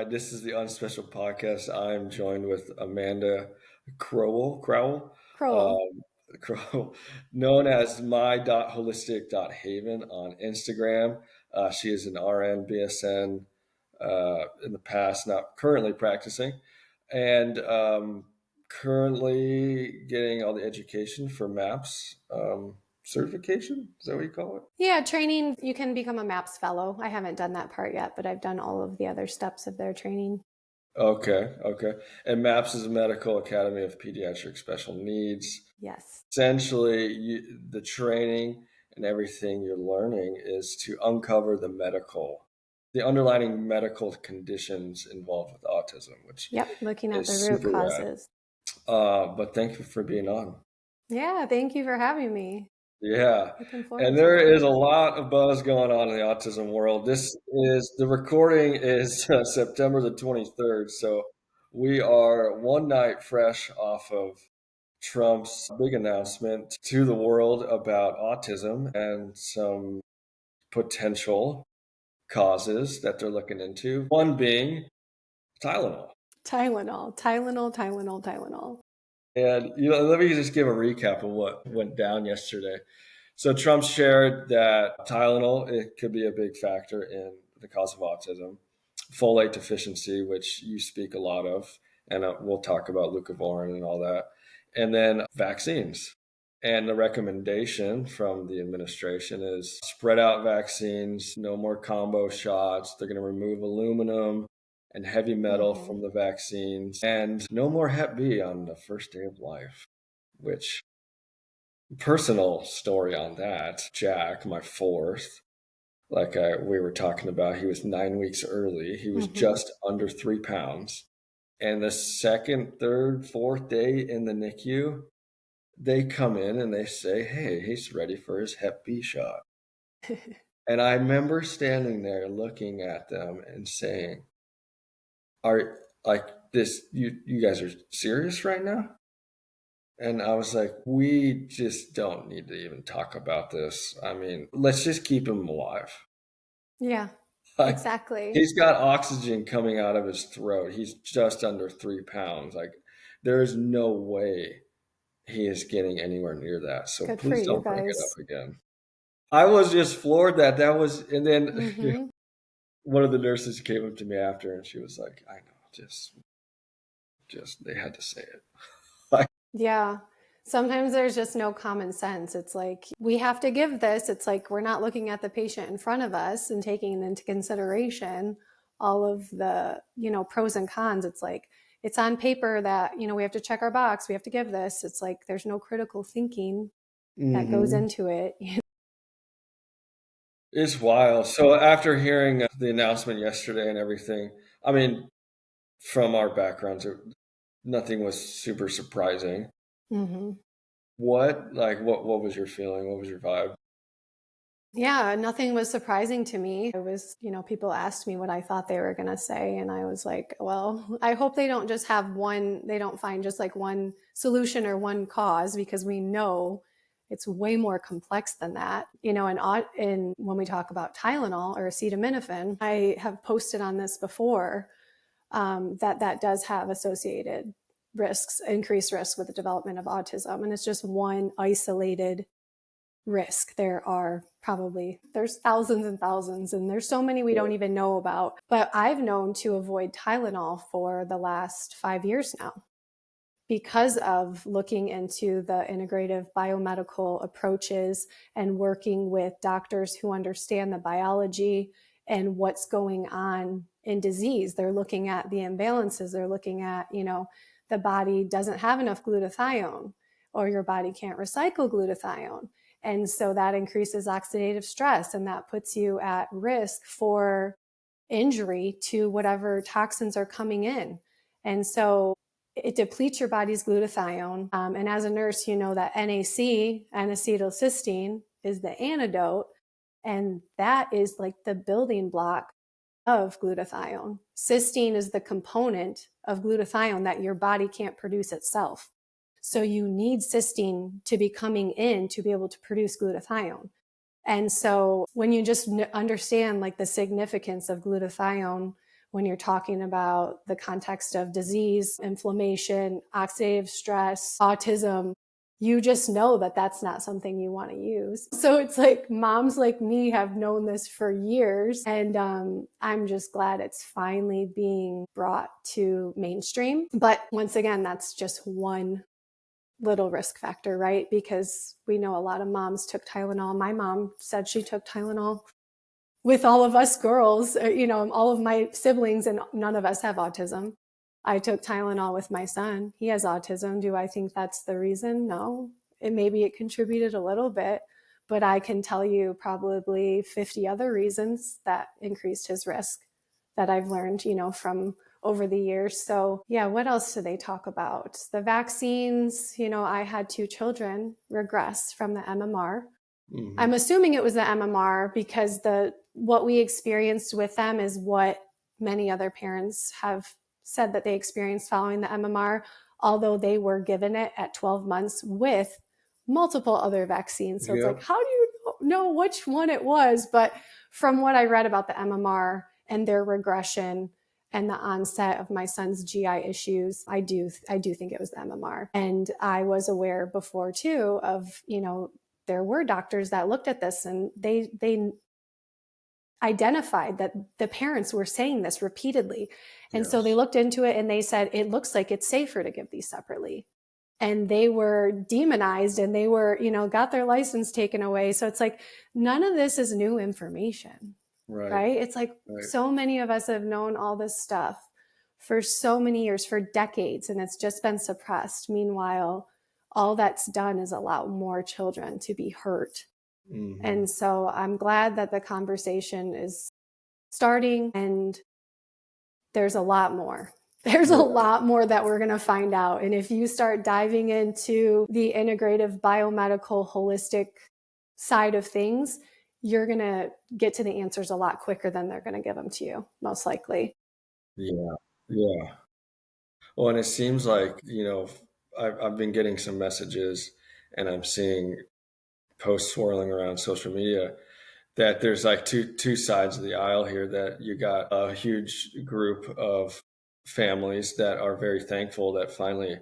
This is the Unspecial Podcast. I'm joined with Amanda Crowell, Crowell. um, Crowell, known as my.holistic.haven on Instagram. She is an RN, BSN in the past, not currently practicing, and currently getting all the education for MAPS certification. Is that what you call it? Yeah, training, you can become a MAPS fellow. I haven't done that part yet, but I've done all of the other steps of their training. Okay, okay. And MAPS is a Medical Academy of Pediatric Special Needs. Yes. Essentially, the training and everything you're learning is to uncover the underlying medical conditions involved with autism, which Yep, looking at the is root super rad. causes. But thank you for being on. Yeah, thank you for having me. Yeah. Looking And forward to there it. is a lot of buzz going on in the autism world. The recording is September the 23rd. So we are one night fresh off of Trump's big announcement to the world about autism and some potential causes that they're looking into. One being Tylenol. Tylenol, Tylenol, Tylenol, Tylenol. And let me just give a recap of what went down yesterday. So Trump shared that Tylenol, it could be a big factor in the cause of autism. Folate deficiency, which you speak a lot of, and we'll talk about leucovorin and all that. And then vaccines. And the recommendation from the administration is spread out vaccines, no more combo shots. They're going to remove aluminum and heavy metal Mm-hmm. from the vaccines, and no more Hep B on the first day of life, which personal story on that. Jack, my fourth, we were talking about, he was 9 weeks early. He was Mm-hmm. just under 3 pounds. And the second, third, fourth day in the NICU, they come in and they say, hey, he's ready for his Hep B shot. And I remember standing there looking at them and saying, are like this, you guys are serious right now? And I was like, we just don't need to even talk about this. I mean, let's just keep him alive. Yeah, Like, exactly. he's got oxygen coming out of his throat. He's just under 3 pounds. Like, there is no way he is getting anywhere near that. So Good for please you don't bring it guys. up again. I was just floored that was, and then Mm-hmm. one of the nurses came up to me after and she was like, I know, just, they had to say it. Like, Yeah. Sometimes there's just no common sense. It's like, we have to give this. It's like, we're not looking at the patient in front of us and taking into consideration all of the, pros and cons. It's like, it's on paper that, we have to check our box. We have to give this. It's like, there's no critical thinking that goes mhm. into it. It's wild. So after hearing the announcement yesterday and everything, I mean, from our backgrounds, nothing was super surprising. Mm-hmm. What was your feeling? What was your vibe? Yeah, nothing was surprising to me. It was, people asked me what I thought they were going to say. And I was like, well, I hope they don't just have they don't find just like one solution or one cause, because we know it's way more complex than that. And when we talk about Tylenol or acetaminophen, I have posted on this before, that does have associated risks, increased risk with the development of autism. And it's just one isolated risk. There's thousands and thousands, and there's so many we don't even know about. But I've known to avoid Tylenol for the last 5 years now because of looking into the integrative biomedical approaches and working with doctors who understand the biology and what's going on in disease. They're looking at the imbalances. They're looking at, the body doesn't have enough glutathione, or your body can't recycle glutathione. And so that increases oxidative stress, and that puts you at risk for injury to whatever toxins are coming in. And so it depletes your body's glutathione. And as a nurse, you know that NAC, N-acetylcysteine, is the antidote. And that is like the building block of glutathione. Cysteine is the component of glutathione that your body can't produce itself. So you need cysteine to be coming in to be able to produce glutathione. And so when you just understand like the significance of glutathione when you're talking about the context of disease, inflammation, oxidative stress, autism, you just know that that's not something you want to use. So it's like moms like me have known this for years. And I'm just glad it's finally being brought to mainstream. But once again, that's just one little risk factor, right? Because we know a lot of moms took Tylenol. My mom said she took Tylenol with all of us girls, all of my siblings, and none of us have autism. I took Tylenol with my son. He has autism. Do I think that's the reason? No. Maybe it contributed a little bit, but I can tell you probably 50 other reasons that increased his risk that I've learned, from over the years. So yeah, what else do they talk about? The vaccines, I had 2 children regress from the MMR. Mm-hmm. I'm assuming it was the MMR because what we experienced with them is what many other parents have said that they experienced following the MMR, although they were given it at 12 months with multiple other vaccines. So It's like, how do you know which one it was? But from what I read about the MMR and their regression and the onset of my son's GI issues, I do think it was the MMR. And I was aware before too of, there were doctors that looked at this and they identified that the parents were saying this repeatedly. And so they looked into it and they said, it looks like it's safer to give these separately. And they were demonized and they were, got their license taken away. So it's like, none of this is new information, right? It's like so many of us have known all this stuff for so many years, for decades, and it's just been suppressed. Meanwhile, all that's done is allow more children to be hurt. Mm-hmm. And so I'm glad that the conversation is starting, and there's a lot more. There's a lot more that we're going to find out. And if you start diving into the integrative biomedical holistic side of things, you're going to get to the answers a lot quicker than they're going to give them to you, most likely. Yeah. Yeah. Well, and it seems like, I've been getting some messages and I'm seeing posts swirling around social media that there's like two sides of the aisle here, that you got a huge group of families that are very thankful that finally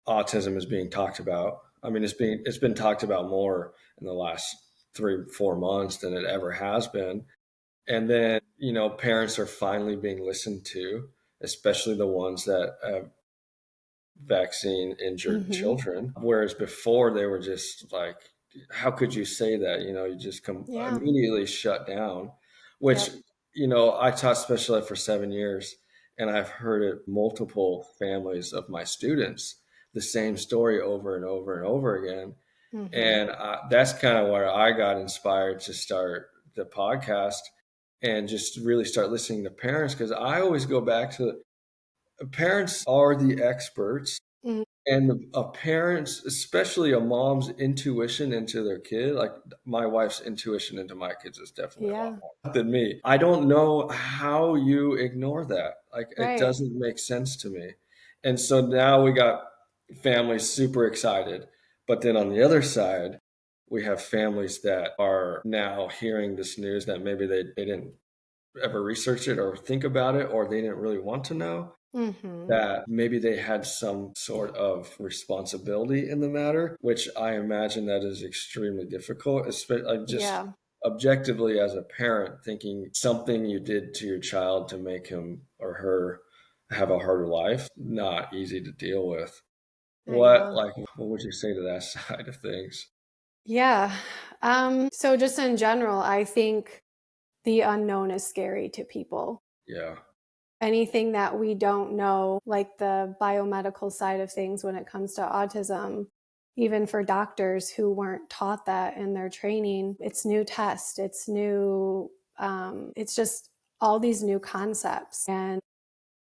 autism is being talked about. I mean, it's been talked about more in the last 3-4 months than it ever has been. And then, parents are finally being listened to, especially the ones that have vaccine injured children. Whereas before they were just like, how could you say that? You just immediately shut down, which, I taught special ed for 7 years and I've heard it multiple families of my students, the same story over and over and over again. And that's kind of where I got inspired to start the podcast and just really start listening to parents, because I always go back to parents are the experts. And a parent's, especially a mom's intuition into their kid, like my wife's intuition into my kids is definitely a lot more than me. I don't know how you ignore that. Like, it doesn't make sense to me. And so now we got families super excited. But then on the other side, we have families that are now hearing this news that maybe they didn't ever research it or think about it, or they didn't really want to know. That maybe they had some sort of responsibility in the matter, which I imagine that is extremely difficult, especially objectively as a parent, thinking something you did to your child to make him or her have a harder life, not easy to deal with. What would you say to that side of things? Yeah. So just in general, I think the unknown is scary to people. Yeah. Anything that we don't know, like the biomedical side of things when it comes to autism, even for doctors who weren't taught that in their training, it's new tests, it's new, it's just all these new concepts. And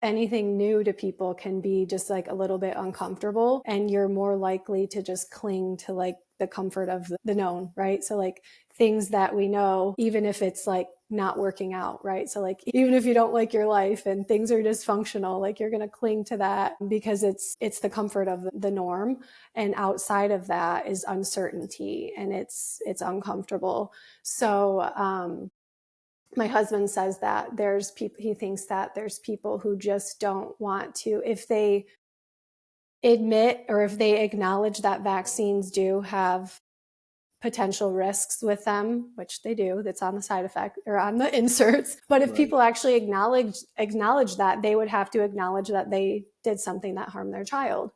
anything new to people can be just like a little bit uncomfortable, and you're more likely to just cling to like the comfort of the known, right? So like things that we know, even if it's like not working out, right? So like even if you don't like your life and things are dysfunctional, like you're going to cling to that because it's the comfort of the norm, and outside of that is uncertainty and it's uncomfortable. So My husband says that there's people, he thinks that there's people who just don't want to, if they admit or if they acknowledge that vaccines do have potential risks with them, which they do, that's on the side effect or on the inserts. But if Right. people actually acknowledge that, they would have to acknowledge that they did something that harmed their child.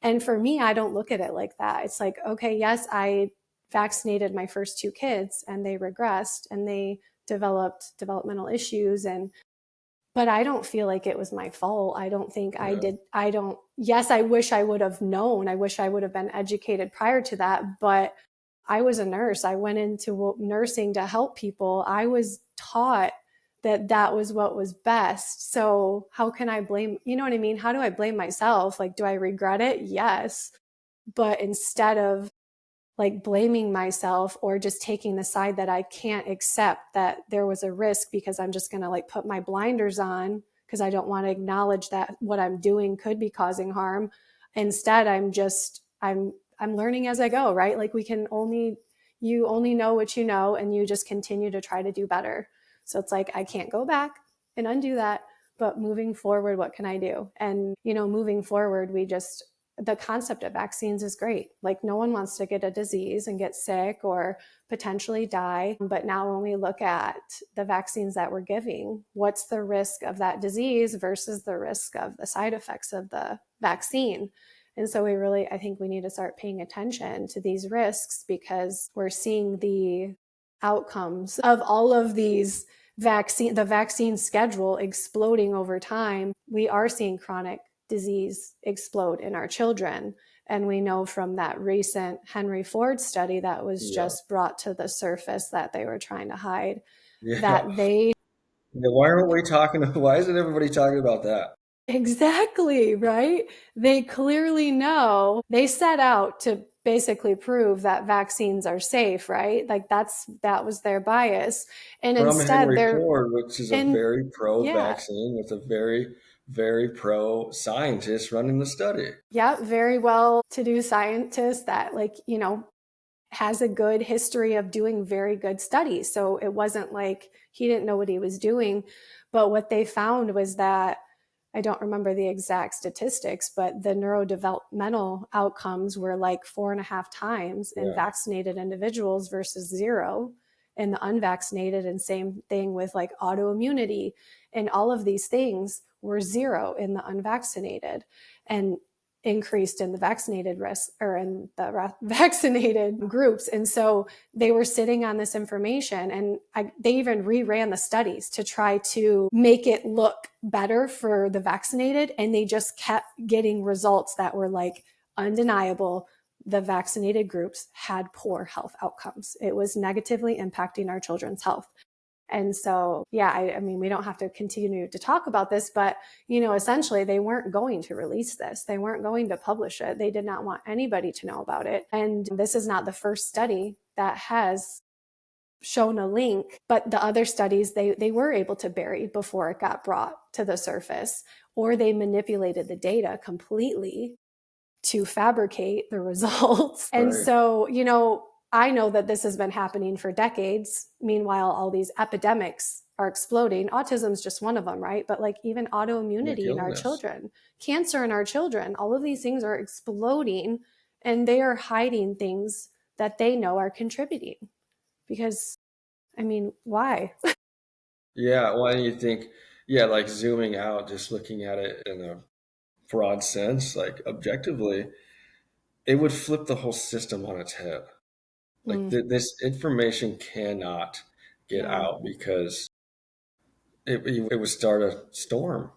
And for me, I don't look at it like that. It's like, okay, yes, I vaccinated my first two kids and they regressed and they developed developmental issues, and but I don't feel like it was my fault. I don't think I Yeah. did. I don't, yes, I wish I would have known. I wish I would have been educated prior to that, but I was a nurse. I went into nursing to help people. I was taught that that was what was best. So how can I blame, you know what I mean? How do I blame myself? Like, do I regret it? Yes. But instead of like blaming myself or just taking the side that I can't accept that there was a risk because I'm just going to like put my blinders on because I don't want to acknowledge that what I'm doing could be causing harm. Instead, I'm learning as I go, right? Like you only know what you know and you just continue to try to do better. So it's like I can't go back and undo that, but moving forward, what can I do? And moving forward, the concept of vaccines is great. Like no one wants to get a disease and get sick or potentially die. But now when we look at the vaccines that we're giving, what's the risk of that disease versus the risk of the side effects of the vaccine? And so I think we need to start paying attention to these risks because we're seeing the outcomes of all of these the vaccine schedule exploding over time. We are seeing chronic disease explode in our children. And we know from that recent Henry Ford study that was Yeah. just brought to the surface that they were trying to hide, Yeah. that they Yeah, why aren't we talking? Why isn't everybody talking about that? exactly, right? They clearly know they set out to basically prove that vaccines are safe, right? Like that was their bias. And From instead Henry they're Ford, which is a in very pro yeah, vaccine with a very, very pro scientist running the study. yeah, very well to do scientist that has a good history of doing very good studies. So it wasn't like he didn't know what he was doing. But what they found was that I don't remember the exact statistics, but the neurodevelopmental outcomes were like 4.5 times in Yeah. vaccinated individuals versus zero in the unvaccinated. And same thing with like autoimmunity. And all of these things were zero in the unvaccinated. And increased in the vaccinated risk or in the vaccinated groups. And so they were sitting on this information and they even reran the studies to try to make it look better for the vaccinated. And they just kept getting results that were like undeniable. The vaccinated groups had poor health outcomes. It was negatively impacting our children's health. And so, yeah, I mean, we don't have to continue to talk about this, but, essentially they weren't going to release this. They weren't going to publish it. They did not want anybody to know about it. And this is not the first study that has shown a link, but the other studies, they were able to bury before it got brought to the surface, or they manipulated the data completely to fabricate the results. And Right. so, I know that this has been happening for decades. Meanwhile, all these epidemics are exploding. Autism is just one of them, right? But like even autoimmunity in our Illness. children, cancer in our children, all of these things are exploding and they are hiding things that they know are contributing. Because, I mean, why? Yeah. Why do you think? Yeah, like zooming out, just looking at it in a broad sense, like objectively, it would flip the whole system on its head. Like Mm, this information cannot get yeah. out because it would start a storm.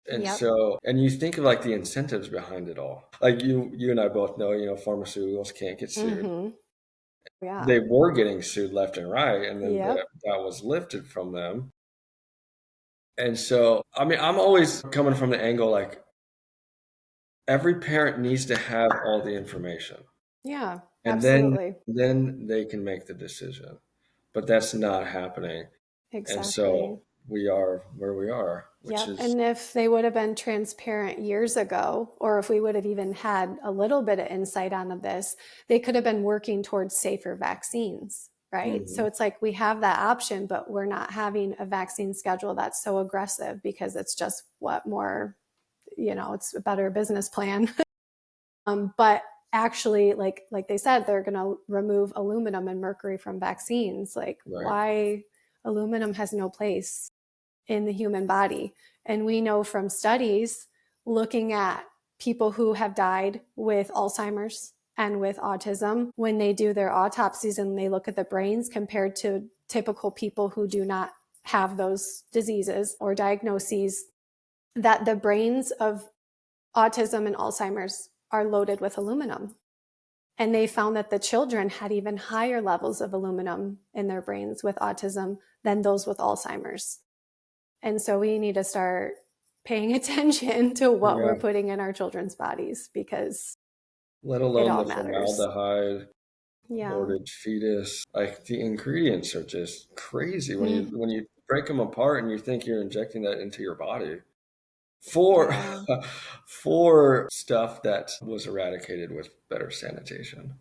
And Yep. so, and you think of like the incentives behind it all. Like you and I both know, pharmaceuticals can't get sued. Mm-hmm. Yeah. They were getting sued left and right, and then Yep. that was lifted from them. And so, I mean, I'm always coming from the angle like every parent needs to have all the information, Yeah. and then Absolutely. they can make the decision. But that's not happening, and Exactly. so we are where we are, which Yep. is And if they would have been transparent years ago, or if we would have even had a little bit of insight onto this, they could have been working towards safer vaccines, right? So it's like we have that option, but we're not having a vaccine schedule that's so aggressive because it's just what more, it's a better business plan. But actually, like they said, they're going to remove aluminum and mercury from vaccines. Like, Right. why? Aluminum has no place in the human body. And we know from studies looking at people who have died with Alzheimer's and with autism, when they do their autopsies and they look at the brains compared to typical people who do not have those diseases or diagnoses, that the brains of autism and Alzheimer's are loaded with aluminum. And they found that the children had even higher levels of aluminum in their brains with autism than those with Alzheimer's. And so we need to start paying attention to what Yeah. we're putting in our children's bodies because Let it alone all the matters. formaldehyde, Yeah. aborted fetus. Like the ingredients are just crazy Mm, when you break them apart and you think you're injecting that into your body for yeah. for stuff that was eradicated with better sanitation.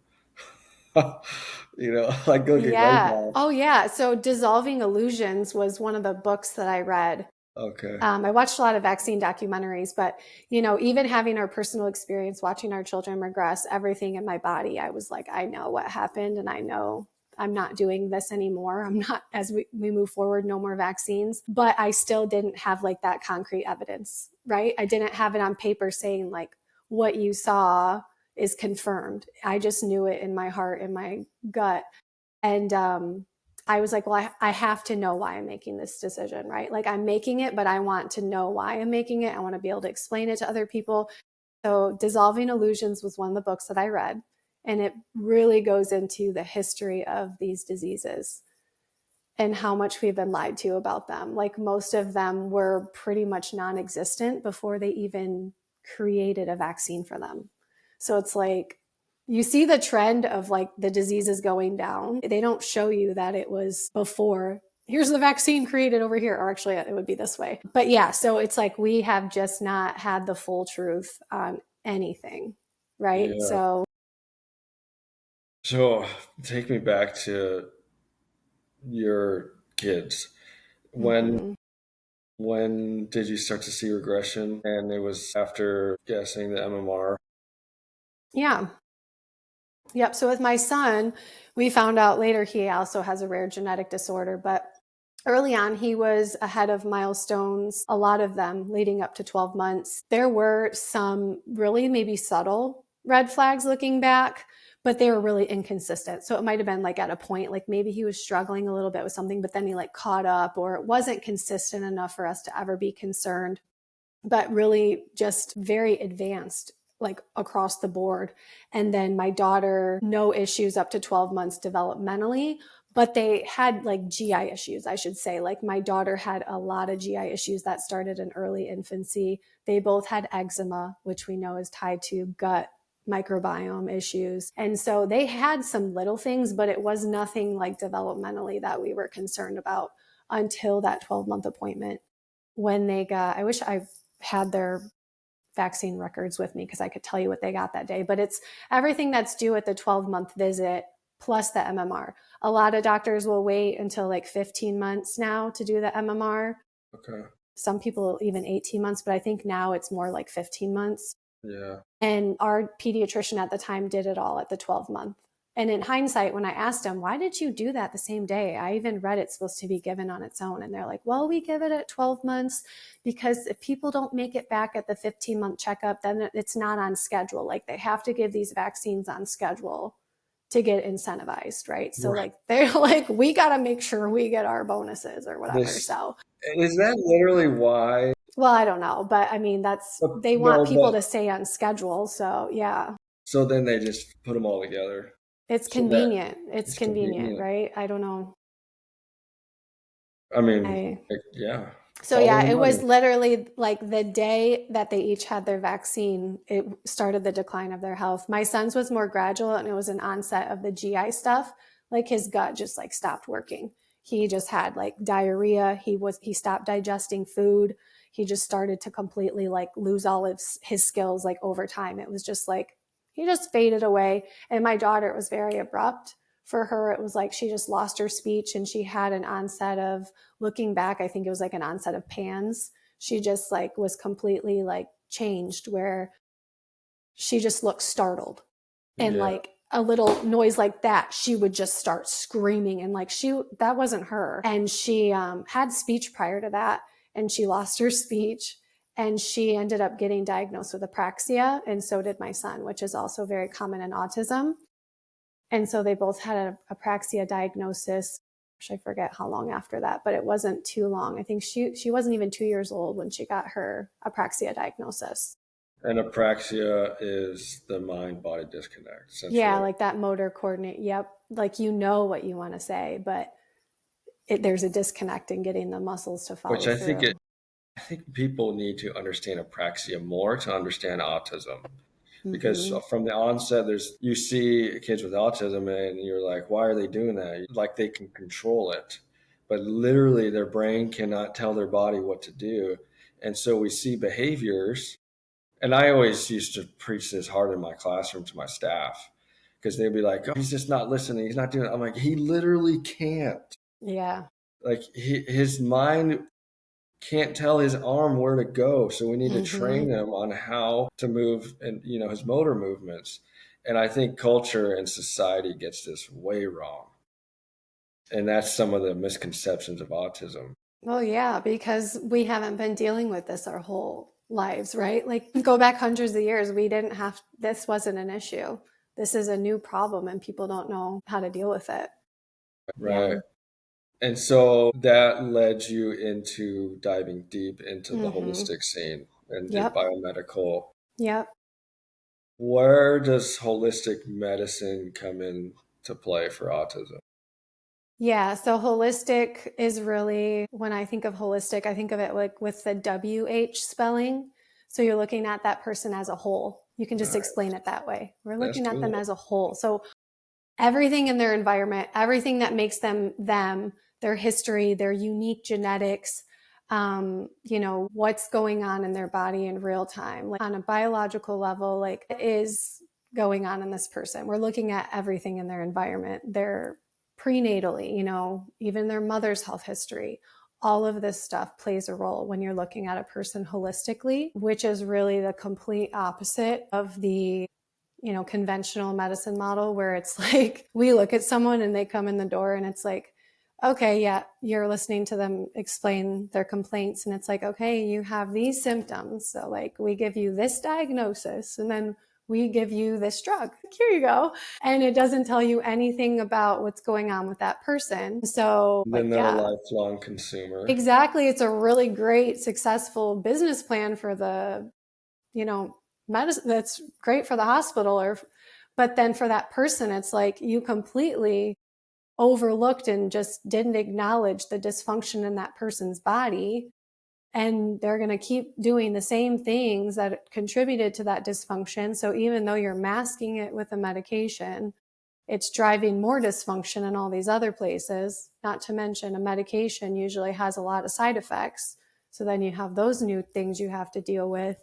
Like looking right Yeah. now. Oh, yeah. So Dissolving Illusions was one of the books that I read. Okay. I watched a lot of vaccine documentaries, but even having our personal experience, watching our children regress, everything in my body, I was like, I know what happened, and I know I'm not doing this anymore. I'm not, as we move forward, no more vaccines. But I still didn't have like that concrete evidence, right? I didn't have it on paper saying like what you saw is confirmed. I just knew it in my heart, in my gut. And I was like, well, I have to know why I'm making this decision, right? Like I'm making it, but I want to know why I'm making it. I want to be able to explain it to other people. So Dissolving Illusions was one of the books that I read. And it really goes into the history of these diseases and how much we've been lied to about them. Like most of them were pretty much non existent before they even created a vaccine for them. So it's like you see the trend of like the diseases going down. They don't show you that it was before. Here's the vaccine created over here, or actually, it would be this way. But yeah, so it's like we have just not had the full truth on anything, right? Yeah. So take me back to your kids. When Mhm. when did you start to see regression? And it was after guessing the MMR. Yeah. Yep. So with my son, we found out later he also has a rare genetic disorder, but early on, he was ahead of milestones, a lot of them leading up to 12 months. There were some really maybe subtle red flags looking back, but they were really inconsistent. So it might have been like at a point, like maybe he was struggling a little bit with something, but then he like caught up, or it wasn't consistent enough for us to ever be concerned, but really just very advanced like across the board. And then my daughter, no issues up to 12 months developmentally, but they had like GI issues, I should say. Like my daughter had a lot of GI issues that started in early infancy. They both had eczema, which we know is tied to gut microbiome issues. And so they had some little things, but it was nothing like developmentally that we were concerned about until that 12-month appointment when they got, I wish I had their vaccine records with me because I could tell you what they got that day, but it's everything that's due at the 12-month visit plus the MMR. A lot of doctors will wait until like 15 months now to do the MMR. Okay. Some people even 18 months, but I think now it's more like 15 months. Yeah. And our pediatrician at the time did it all at the 12-month. And in hindsight, when I asked him, why did you do that the same day? I even read it's supposed to be given on its own. And they're like, well, we give it at 12 months because if people don't make it back at the 15-month checkup, then it's not on schedule. Like they have to give these vaccines on schedule to get incentivized, right? So Right. like they're like, we got to make sure we get our bonuses or whatever. This So, is that literally why? well, I don't know, but I mean, that's, they want No, people but to stay on schedule. So yeah. so then they just put them all together. It's So that convenient. It's it's convenient, convenient. right? I don't know. I mean, I yeah, So follow yeah, the it was money. literally like the day that they each had their vaccine, it started the decline of their health. My son's was more gradual and it was an onset of the GI stuff. Like his gut just like stopped working. He just had like diarrhea. He stopped digesting food. He just started to completely like lose all of his skills like over time. It was just like he just faded away. And my daughter, it was very abrupt. For her, it was like she just lost her speech and she had an onset of, looking back, I think it was like an onset of PANS. She just like was completely like changed, where she just looked startled, and Yeah. like a little noise like that, she would just start screaming, and like that wasn't her. And she had speech prior to that, and she lost her speech, and she ended up getting diagnosed with apraxia, and so did my son, which is also very common in autism. And so they both had an apraxia diagnosis. I forget how long after that, but it wasn't too long. I think she wasn't even 2 years old when she got her apraxia diagnosis. And apraxia is the mind body disconnect, Yeah, essentially, like that motor coordinate. Yep. Like you know what you want to say, but there's a disconnect in getting the muscles to which follow through. I think people need to understand apraxia more to understand autism. Because Mm-hmm. from the onset, you see kids with autism and you're like, why are they doing that? Like they can control it, but literally their brain cannot tell their body what to do. And so we see behaviors. And I always used to preach this hard in my classroom to my staff because they'd be like, oh, he's just not listening. He's not doing it. I'm like, he literally can't. Yeah. Like his mind can't tell his arm where to go. So we need to Mm-hmm. train him on how to move and, his motor movements. And I think culture and society gets this way wrong. And that's some of the misconceptions of autism. Well, yeah, because we haven't been dealing with this our whole lives, right? Like go back hundreds of years, we didn't have, this wasn't an issue. This is a new problem and people don't know how to deal with it. Yeah. Right. And so that led you into diving deep into the Mm-hmm. holistic scene and the Yep. biomedical. Yep. Where does holistic medicine come into play for autism? Yeah, so holistic is really, when I think of holistic, I think of it like with the WH spelling. So you're looking at that person as a whole. You can All just right, explain it that way. We're let's looking at do them it. as a whole. So everything in their environment, everything that makes them them, their history, their unique genetics, what's going on in their body in real time, like on a biological level, like what is going on in this person. We're looking at everything in their environment, their prenatally, even their mother's health history. All of this stuff plays a role when you're looking at a person holistically, which is really the complete opposite of the conventional medicine model, where it's like we look at someone and they come in the door and it's like, okay, yeah, you're listening to them explain their complaints. And it's like, okay, you have these symptoms. So, like, we give you this diagnosis and then we give you this drug. Here you go. And it doesn't tell you anything about what's going on with that person. So, Then like, they're a yeah, lifelong consumer. exactly. It's a really great, successful business plan for the medicine. That's great for the hospital, but then for that person, it's like you completely overlooked and just didn't acknowledge the dysfunction in that person's body, and they're going to keep doing the same things that contributed to that dysfunction. So even though you're masking it with a medication, it's driving more dysfunction in all these other places. Not to mention, a medication usually has a lot of side effects, so then you have those new things you have to deal with.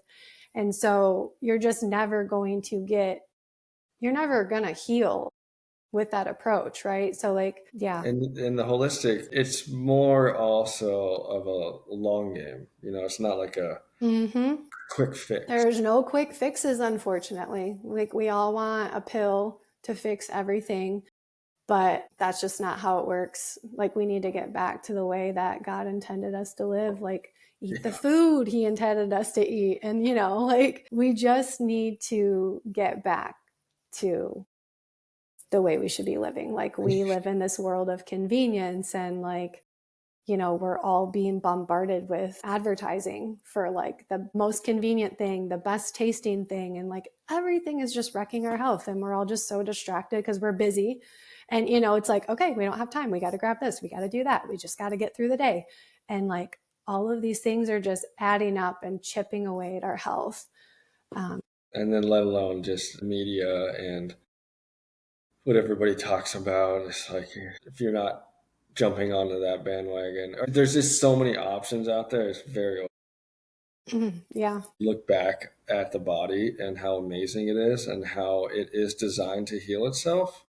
And so you're never going to heal with that approach, right? So, like, yeah. And in the holistic, it's more also of a long game. It's not like a Mm-hmm. quick fix. There's no quick fixes, unfortunately. Like, we all want a pill to fix everything, but that's just not how it works. Like, we need to get back to the way that God intended us to live. Like, eat the Yeah. food he intended us to eat. And, like, we just need to get back to the way we should be living. Like, we live in this world of convenience, and like, we're all being bombarded with advertising for like the most convenient thing, the best tasting thing, and like everything is just wrecking our health, and we're all just so distracted because we're busy. And it's like, okay, we don't have time, we got to grab this, we got to do that, we just got to get through the day. And like all of these things are just adding up and chipping away at our health. And then let alone just media and what everybody talks about. It's like if you're not jumping onto that bandwagon, there's just so many options out there. It's very Yeah. look back at the body and how amazing it is and how it is designed to heal itself.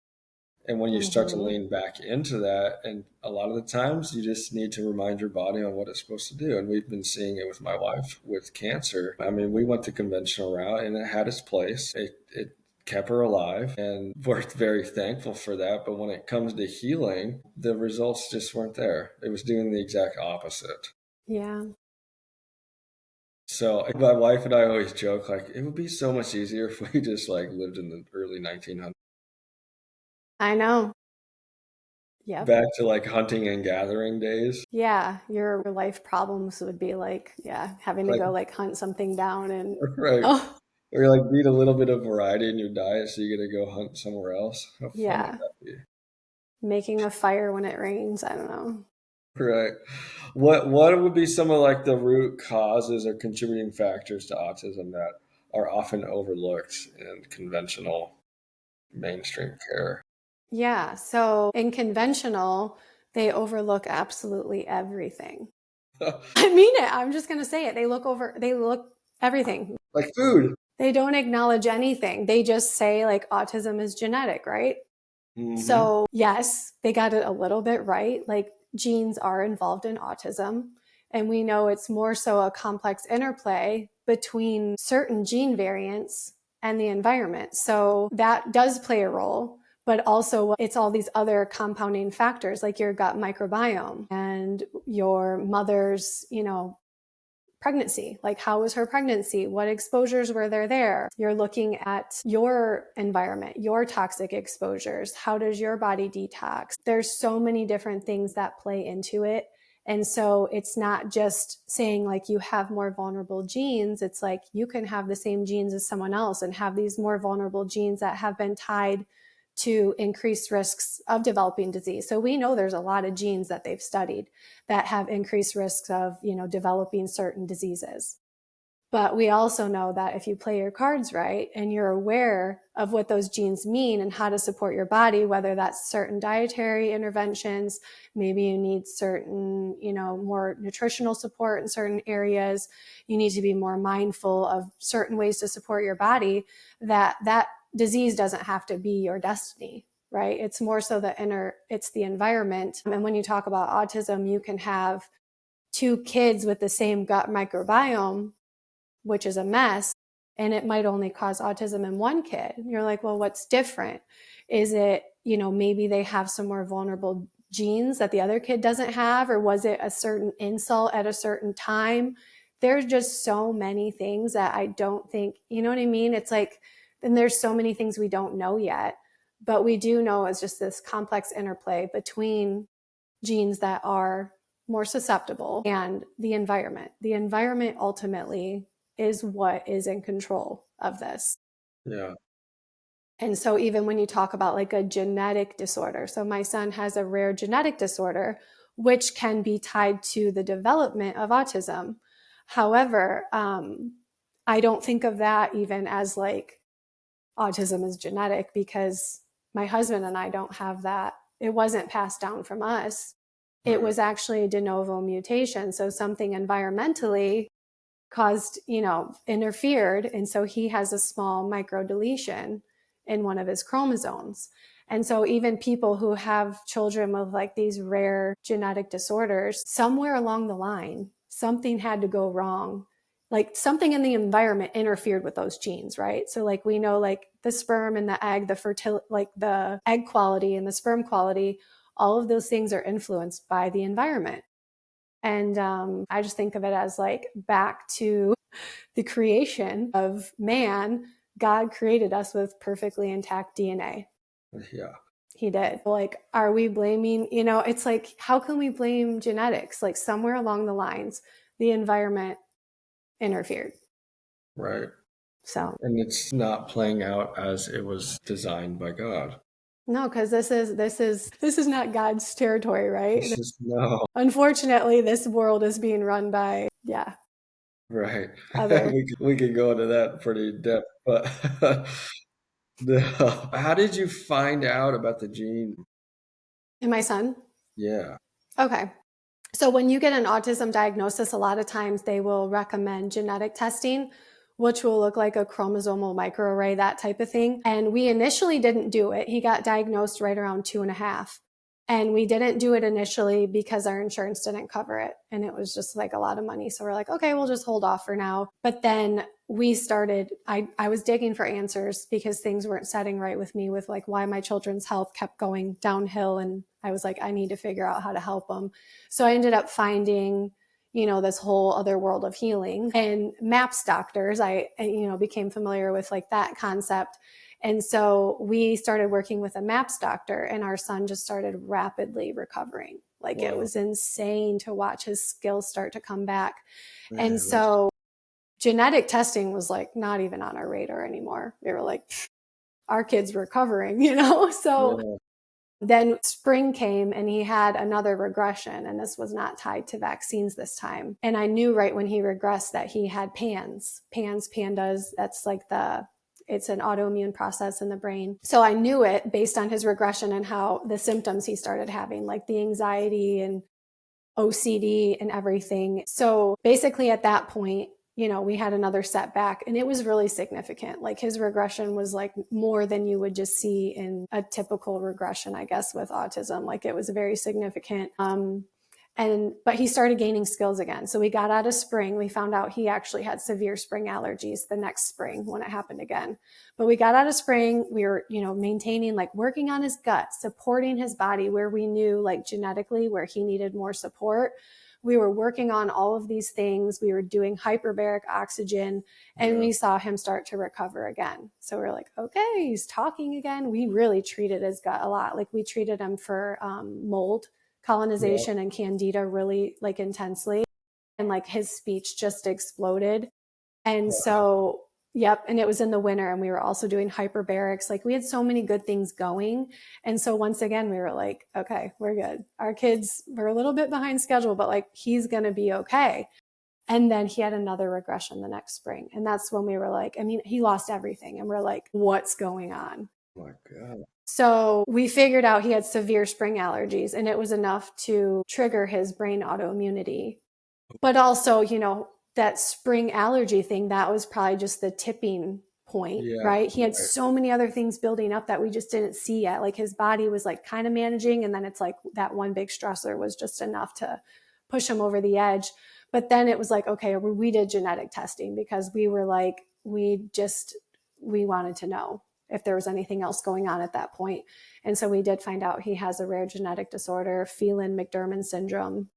And when you start to Mm-hmm. lean back into that, and a lot of the times you just need to remind your body on what it's supposed to do. And we've been seeing it with my wife with cancer. I mean, we went the conventional route and it had its place. It kept her alive, and we're very thankful for that. But when it comes to healing, the results just weren't there. It was doing the exact opposite. Yeah. So my wife and I always joke, like, it would be so much easier if we just like lived in the early 1900s, I know. Yep. back to like hunting and gathering days. Yeah. Your life problems would be like, yeah, having to Like, go like hunt something down and, right. oh, Or like need a little bit of variety in your diet, so you got to go hunt somewhere else. How fun would yeah, that be? making a fire when it rains. I don't know. Right. What would be some of like the root causes or contributing factors to autism that are often overlooked in conventional mainstream care? Yeah. So in conventional, they overlook absolutely everything. I mean it. I'm just going to say it. They look everything. Like food. They don't acknowledge anything. They just say like autism is genetic, right? Hmm. So, yes, they got it a little bit right. Like genes are involved in autism. And we know it's more so a complex interplay between certain gene variants and the environment. So, that does play a role. But also, it's all these other compounding factors like your gut microbiome and your mother's, pregnancy. Like, how was her pregnancy? What exposures were there? You're looking at your environment, your toxic exposures. How does your body detox? There's so many different things that play into it. And so it's not just saying like you have more vulnerable genes. It's like you can have the same genes as someone else and have these more vulnerable genes that have been tied to increased risks of developing disease. So we know there's a lot of genes that they've studied that have increased risks of, developing certain diseases. But we also know that if you play your cards right and you're aware of what those genes mean and how to support your body, whether that's certain dietary interventions, maybe you need certain, more nutritional support in certain areas, you need to be more mindful of certain ways to support your body, that disease doesn't have to be your destiny, right? It's more so it's the environment. And when you talk about autism, you can have two kids with the same gut microbiome, which is a mess, and it might only cause autism in one kid. You're like, well, what's different? Is it, maybe they have some more vulnerable genes that the other kid doesn't have, or was it a certain insult at a certain time? There's just so many things that I don't think, you know what I mean? It's like, then there's so many things we don't know yet, but we do know it's just this complex interplay between genes that are more susceptible and the environment. The environment ultimately is what is in control of this. Yeah. And so even when you talk about like a genetic disorder, so my son has a rare genetic disorder, which can be tied to the development of autism. However, I don't think of that even as like autism is genetic because my husband and I don't have that. It wasn't passed down from us. It Right. was actually a de novo mutation. So something environmentally caused, interfered. And so he has a small micro deletion in one of his chromosomes. And so even people who have children with like these rare genetic disorders, somewhere along the line, something had to go wrong. Like something in the environment interfered with those genes, right? So like we know like the sperm and the egg, like the egg quality and the sperm quality, all of those things are influenced by the environment. And I just think of it as like back to the creation of man. God created us with perfectly intact DNA. Yeah. He did. Like, are we blaming, it's like, how can we blame genetics? Like, somewhere along the lines, the environment interfered. Right. So, And it's not playing out as it was designed by God. no, because this is not God's territory, right? This is no. Unfortunately, this world is being run by, yeah, Right. other. We could go into that pretty depth, but no. How did you find out about the gene? And my son? Yeah. Okay. So when you get an autism diagnosis, a lot of times they will recommend genetic testing, which will look like a chromosomal microarray, that type of thing. And we initially didn't do it. He got diagnosed right around 2.5. And we didn't do it initially because our insurance didn't cover it. And it was just like a lot of money. So we're like, okay, we'll just hold off for now. But then we started, I was digging for answers because things weren't setting right with me with like why my children's health kept going downhill. And I was like, I need to figure out how to help them. So I ended up finding, this whole other world of healing and MAPS doctors. I, became familiar with like that concept. And so we started working with a MAPS doctor, and our son just started rapidly recovering. Like it was insane to watch his skills start to come back. Man, And so genetic testing was like not even on our radar anymore. We were like, our kid's recovering, So yeah. then spring came and he had another regression, and this was not tied to vaccines this time. And I knew right when he regressed that he had pandas. That's like it's an autoimmune process in the brain. So I knew it based on his regression and how the symptoms he started having, like the anxiety and OCD and everything. So basically at that point, we had another setback, and it was really significant. Like his regression was like more than you would just see in a typical regression, I guess, with autism. Like it was very significant. But he started gaining skills again. So we got out of spring. We found out he actually had severe spring allergies the next spring when it happened again. But we got out of spring. We were, maintaining, like working on his gut, supporting his body where we knew like genetically where he needed more support. We were working on all of these things. We were doing hyperbaric oxygen, and we saw him start to recover again. So we're like, okay, he's talking again. We really treated his gut a lot. Like we treated him for mold colonization and candida really like intensely, and like his speech just exploded. And so yep, and it was in the winter, and we were also doing hyperbarics. Like we had so many good things going. And so once again we were like, okay, we're good. Our kids were a little bit behind schedule, but like he's going to be okay. And then he had another regression the next spring, and that's when we were like, he lost everything, and we're like, what's going on? Oh my God. So we figured out he had severe spring allergies, and it was enough to trigger his brain autoimmunity. But also, that spring allergy thing, that was probably just the tipping point, right? He had so many other things building up that we just didn't see yet. Like his body was like kind of managing, and then it's like that one big stressor was just enough to push him over the edge. But then it was like, okay, we did genetic testing because we were like, we wanted to know if there was anything else going on at that point. And so we did find out he has a rare genetic disorder, Phelan-McDermott syndrome,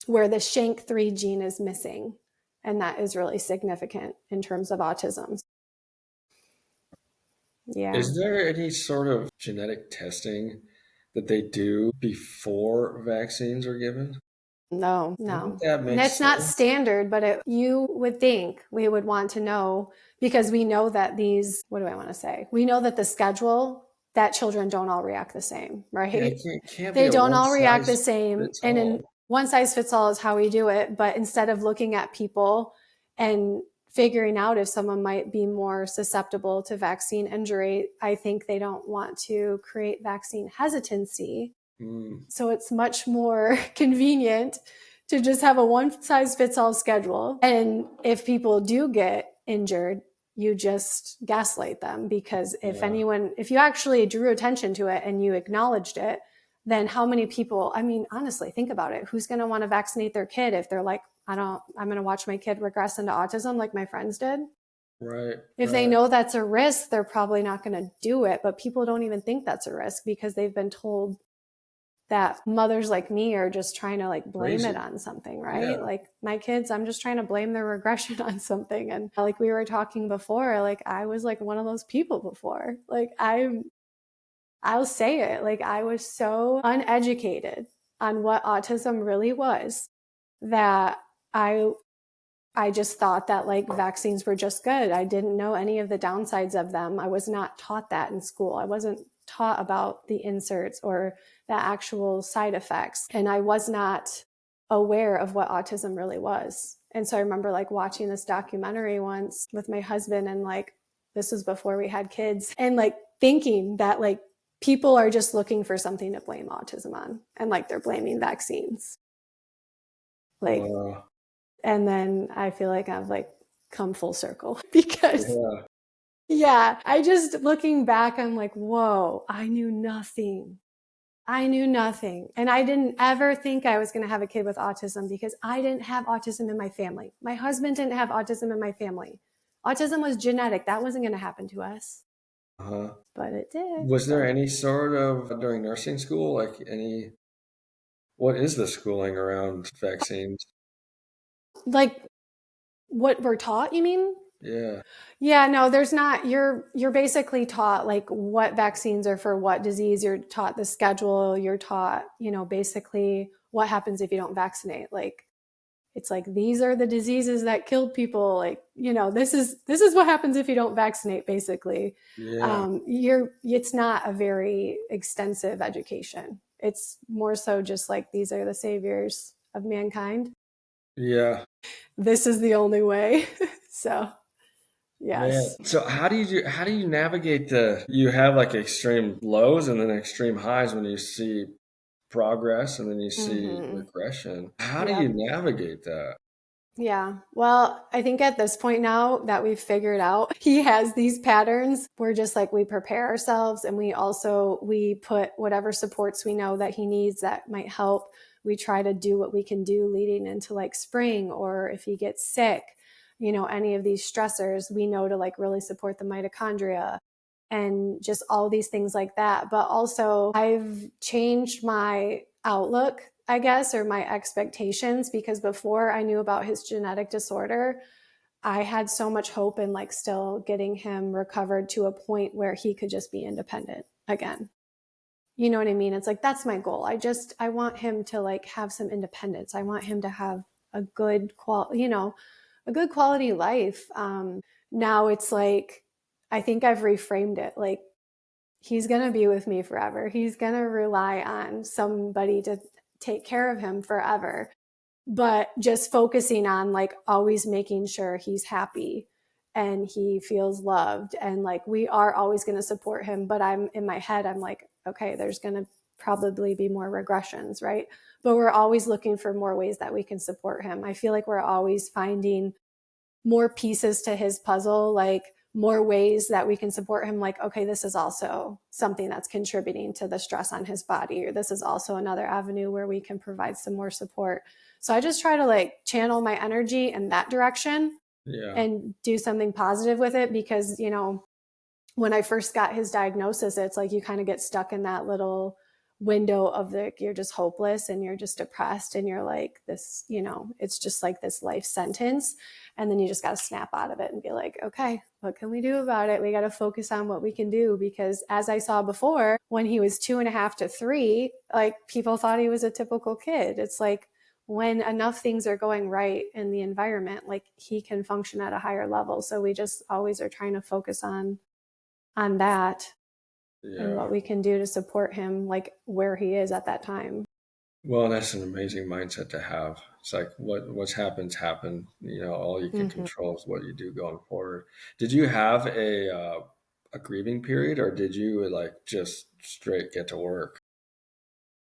where the SHANK3 gene is missing. And that is really significant in terms of autism. Yeah. Is there any sort of genetic testing that they do before vaccines are given? No. Wouldn't that And make that's not sense? standard, but you would think we would want to know, because we know that what do I want to say? We know that the schedule, that children don't all react the same, right? Yeah, it can't be They a don't one all react the size same. fits And in all. one size fits all is how we do it. But instead of looking at people and figuring out if someone might be more susceptible to vaccine injury, I think they don't want to create vaccine hesitancy. So it's much more convenient to just have a one size fits all schedule. And if people do get injured, you just gaslight them, because if you actually drew attention to it and you acknowledged it, then how many people, honestly, think about it. Who's going to want to vaccinate their kid if they're like, I'm going to watch my kid regress into autism like my friends did? Right. If they know that's a risk, they're probably not going to do it. But people don't even think that's a risk because they've been told that mothers like me are just trying to like blame it on something, right? Yeah. Like my kids, I'm just trying to blame their regression on something. And like we were talking before, like I was like one of those people before. Like I'll say it, like I was so uneducated on what autism really was that I just thought that like vaccines were just good. I didn't know any of the downsides of them. I was not taught that in school. I wasn't taught about the inserts or the actual side effects. And I was not aware of what autism really was. And so I remember like watching this documentary once with my husband, and like this was before we had kids, and like thinking that like people are just looking for something to blame autism on, and like they're blaming vaccines. Like, Wow. and then I feel like I've like come full circle because Yeah. yeah, I just looking back, I'm like, whoa, I knew nothing. I knew nothing. And I didn't ever think I was going to have a kid with autism because I didn't have autism in my family. My husband didn't have autism in my family. Autism was genetic. That wasn't going to happen to us, Uh-huh. but it did. Was there So, any sort of during nursing school, like any, what is the schooling around vaccines? like what we're taught, you mean? Yeah. Yeah, no, there's not. You're basically taught like what vaccines are for what disease. You're taught the schedule. You're taught, basically what happens if you don't vaccinate. Like it's like these are the diseases that killed people. Like this is what happens if you don't vaccinate. Basically, Yeah. it's not a very extensive education. It's more so just like these are the saviors of mankind. Yeah. This is the only way. So Man. yes. So how do you navigate you have like extreme lows and then extreme highs when you see progress and then you see Mm-hmm. regression. How do you Yep. navigate that? Yeah. Well, I think at this point now that we've figured out he has these patterns, we're just like we prepare ourselves and we put whatever supports we know that he needs that might help. We try to do what we can do leading into like spring or if he gets sick, any of these stressors, we know to like really support the mitochondria and just all these things like that. But also, I've changed my outlook, I guess, or my expectations because before I knew about his genetic disorder, I had so much hope in like still getting him recovered to a point where he could just be independent again. You know what I mean? It's like that's my goal. I want him to like have some independence. I want him to have a good a good quality life. Now it's like I think I've reframed it. Like he's going to be with me forever. He's going to rely on somebody to take care of him forever. But just focusing on like always making sure he's happy and he feels loved. And like we are always going to support him. But I'm in my head, I'm like, okay, there's going to probably be more regressions, right? But we're always looking for more ways that we can support him. I feel like we're always finding more pieces to his puzzle, like more ways that we can support him. Like, okay, this is also something that's contributing to the stress on his body, or this is also another avenue where we can provide some more support. So I just try to like channel my energy in that direction Yeah. and do something positive with it because, when I first got his diagnosis, it's like you kind of get stuck in that little window of you're just hopeless and you're just depressed and you're like this, it's just like this life sentence. And then you just got to snap out of it and be like, okay, what can we do about it? We got to focus on what we can do because as I saw before, when he was 2.5 to 3, like people thought he was a typical kid. It's like when enough things are going right in the environment, like he can function at a higher level. So we just always are trying to focus on that and Yeah. what we can do to support him like where he is at that time. Well, that's an amazing mindset to have. It's like what's happened. All you can Mm-hmm. control is what you do going forward. Did you have a grieving period, or did you like just straight get to work?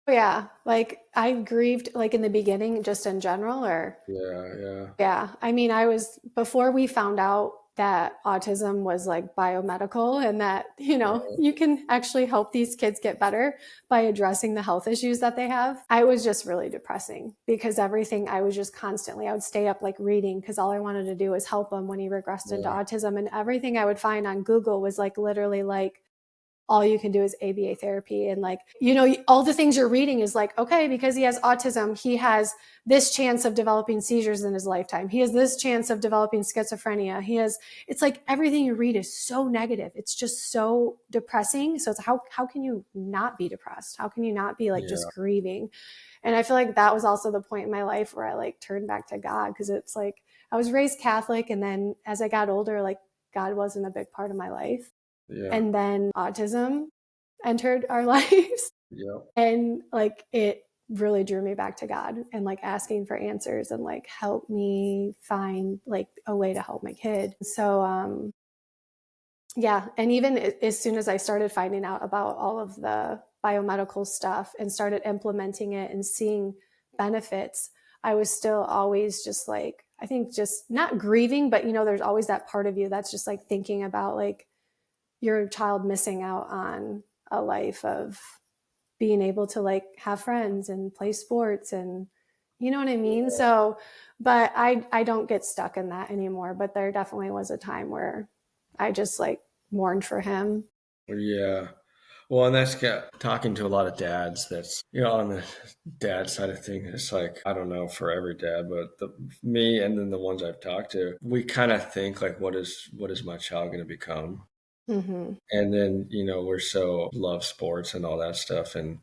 Yeah, like I grieved like in the beginning just in general or Yeah, yeah, yeah, I mean I was before we found out that autism was like biomedical and that, right. you can actually help these kids get better by addressing the health issues that they have. I was just really depressing because everything I was just constantly I would stay up like reading because all I wanted to do was help him when he regressed into Yeah, autism and everything I would find on Google was like literally like all you can do is ABA therapy. And like, all the things you're reading is like, okay, because he has autism, he has this chance of developing seizures in his lifetime. He has this chance of developing schizophrenia. It's like everything you read is so negative. It's just so depressing. So it's how can you not be depressed? How can you not be like just yeah, grieving? And I feel like that was also the point in my life where I like turned back to God because it's like I was raised Catholic. And then as I got older, like God wasn't a big part of my life. yeah, And then autism entered our lives yeah, and like it really drew me back to God and like asking for answers and like help me find like a way to help my kid. So yeah, and even as soon as I started finding out about all of the biomedical stuff and started implementing it and seeing benefits, I was still always just like I think just not grieving, but there's always that part of you that's just like thinking about like your child missing out on a life of being able to like have friends and play sports and you know what I mean? So, but I don't get stuck in that anymore, but there definitely was a time where I just like mourned for him. Yeah. Well, and that's talking to a lot of dads. That's on the dad side of things. It's like I don't know for every dad, but me and then the ones I've talked to, we kind of think like, what is my child going to become? Mm-hmm. And then we're so love sports and all that stuff, and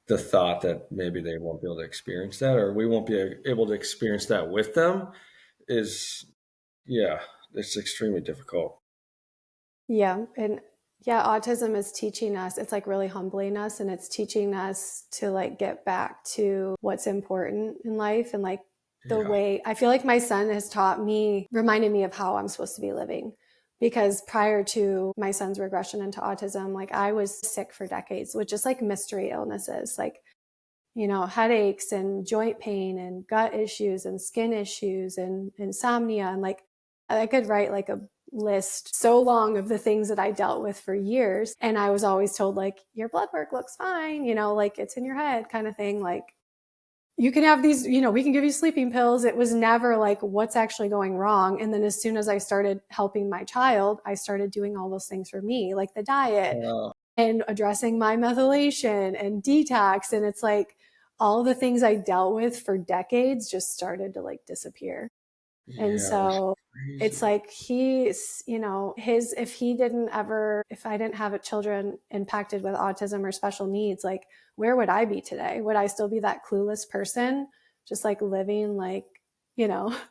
the thought that maybe they won't be able to experience that, or we won't be able to experience that with them, is yeah, it's extremely difficult. Yeah. And yeah, autism is teaching us, it's like really humbling us and it's teaching us to like get back to what's important in life and like the Yeah. way I feel like my son has taught me, reminded me of how I'm supposed to be living. Because prior to my son's regression into autism, like I was sick for decades with just like mystery illnesses, like, headaches and joint pain and gut issues and skin issues and insomnia. And like, I could write like a list so long of the things that I dealt with for years. And I was always told, like, your blood work looks fine, like it's in your head kind of thing. Like, you can have these, we can give you sleeping pills. It was never like what's actually going wrong. And then as soon as I started helping my child, I started doing all those things for me, like the diet Wow. and addressing my methylation and detox. And it's like all the things I dealt with for decades just started to like disappear. And Yeah, that's so it's crazy. like if I didn't have a children impacted with autism or special needs, like where would I be today? Would I still be that clueless person, just like living like,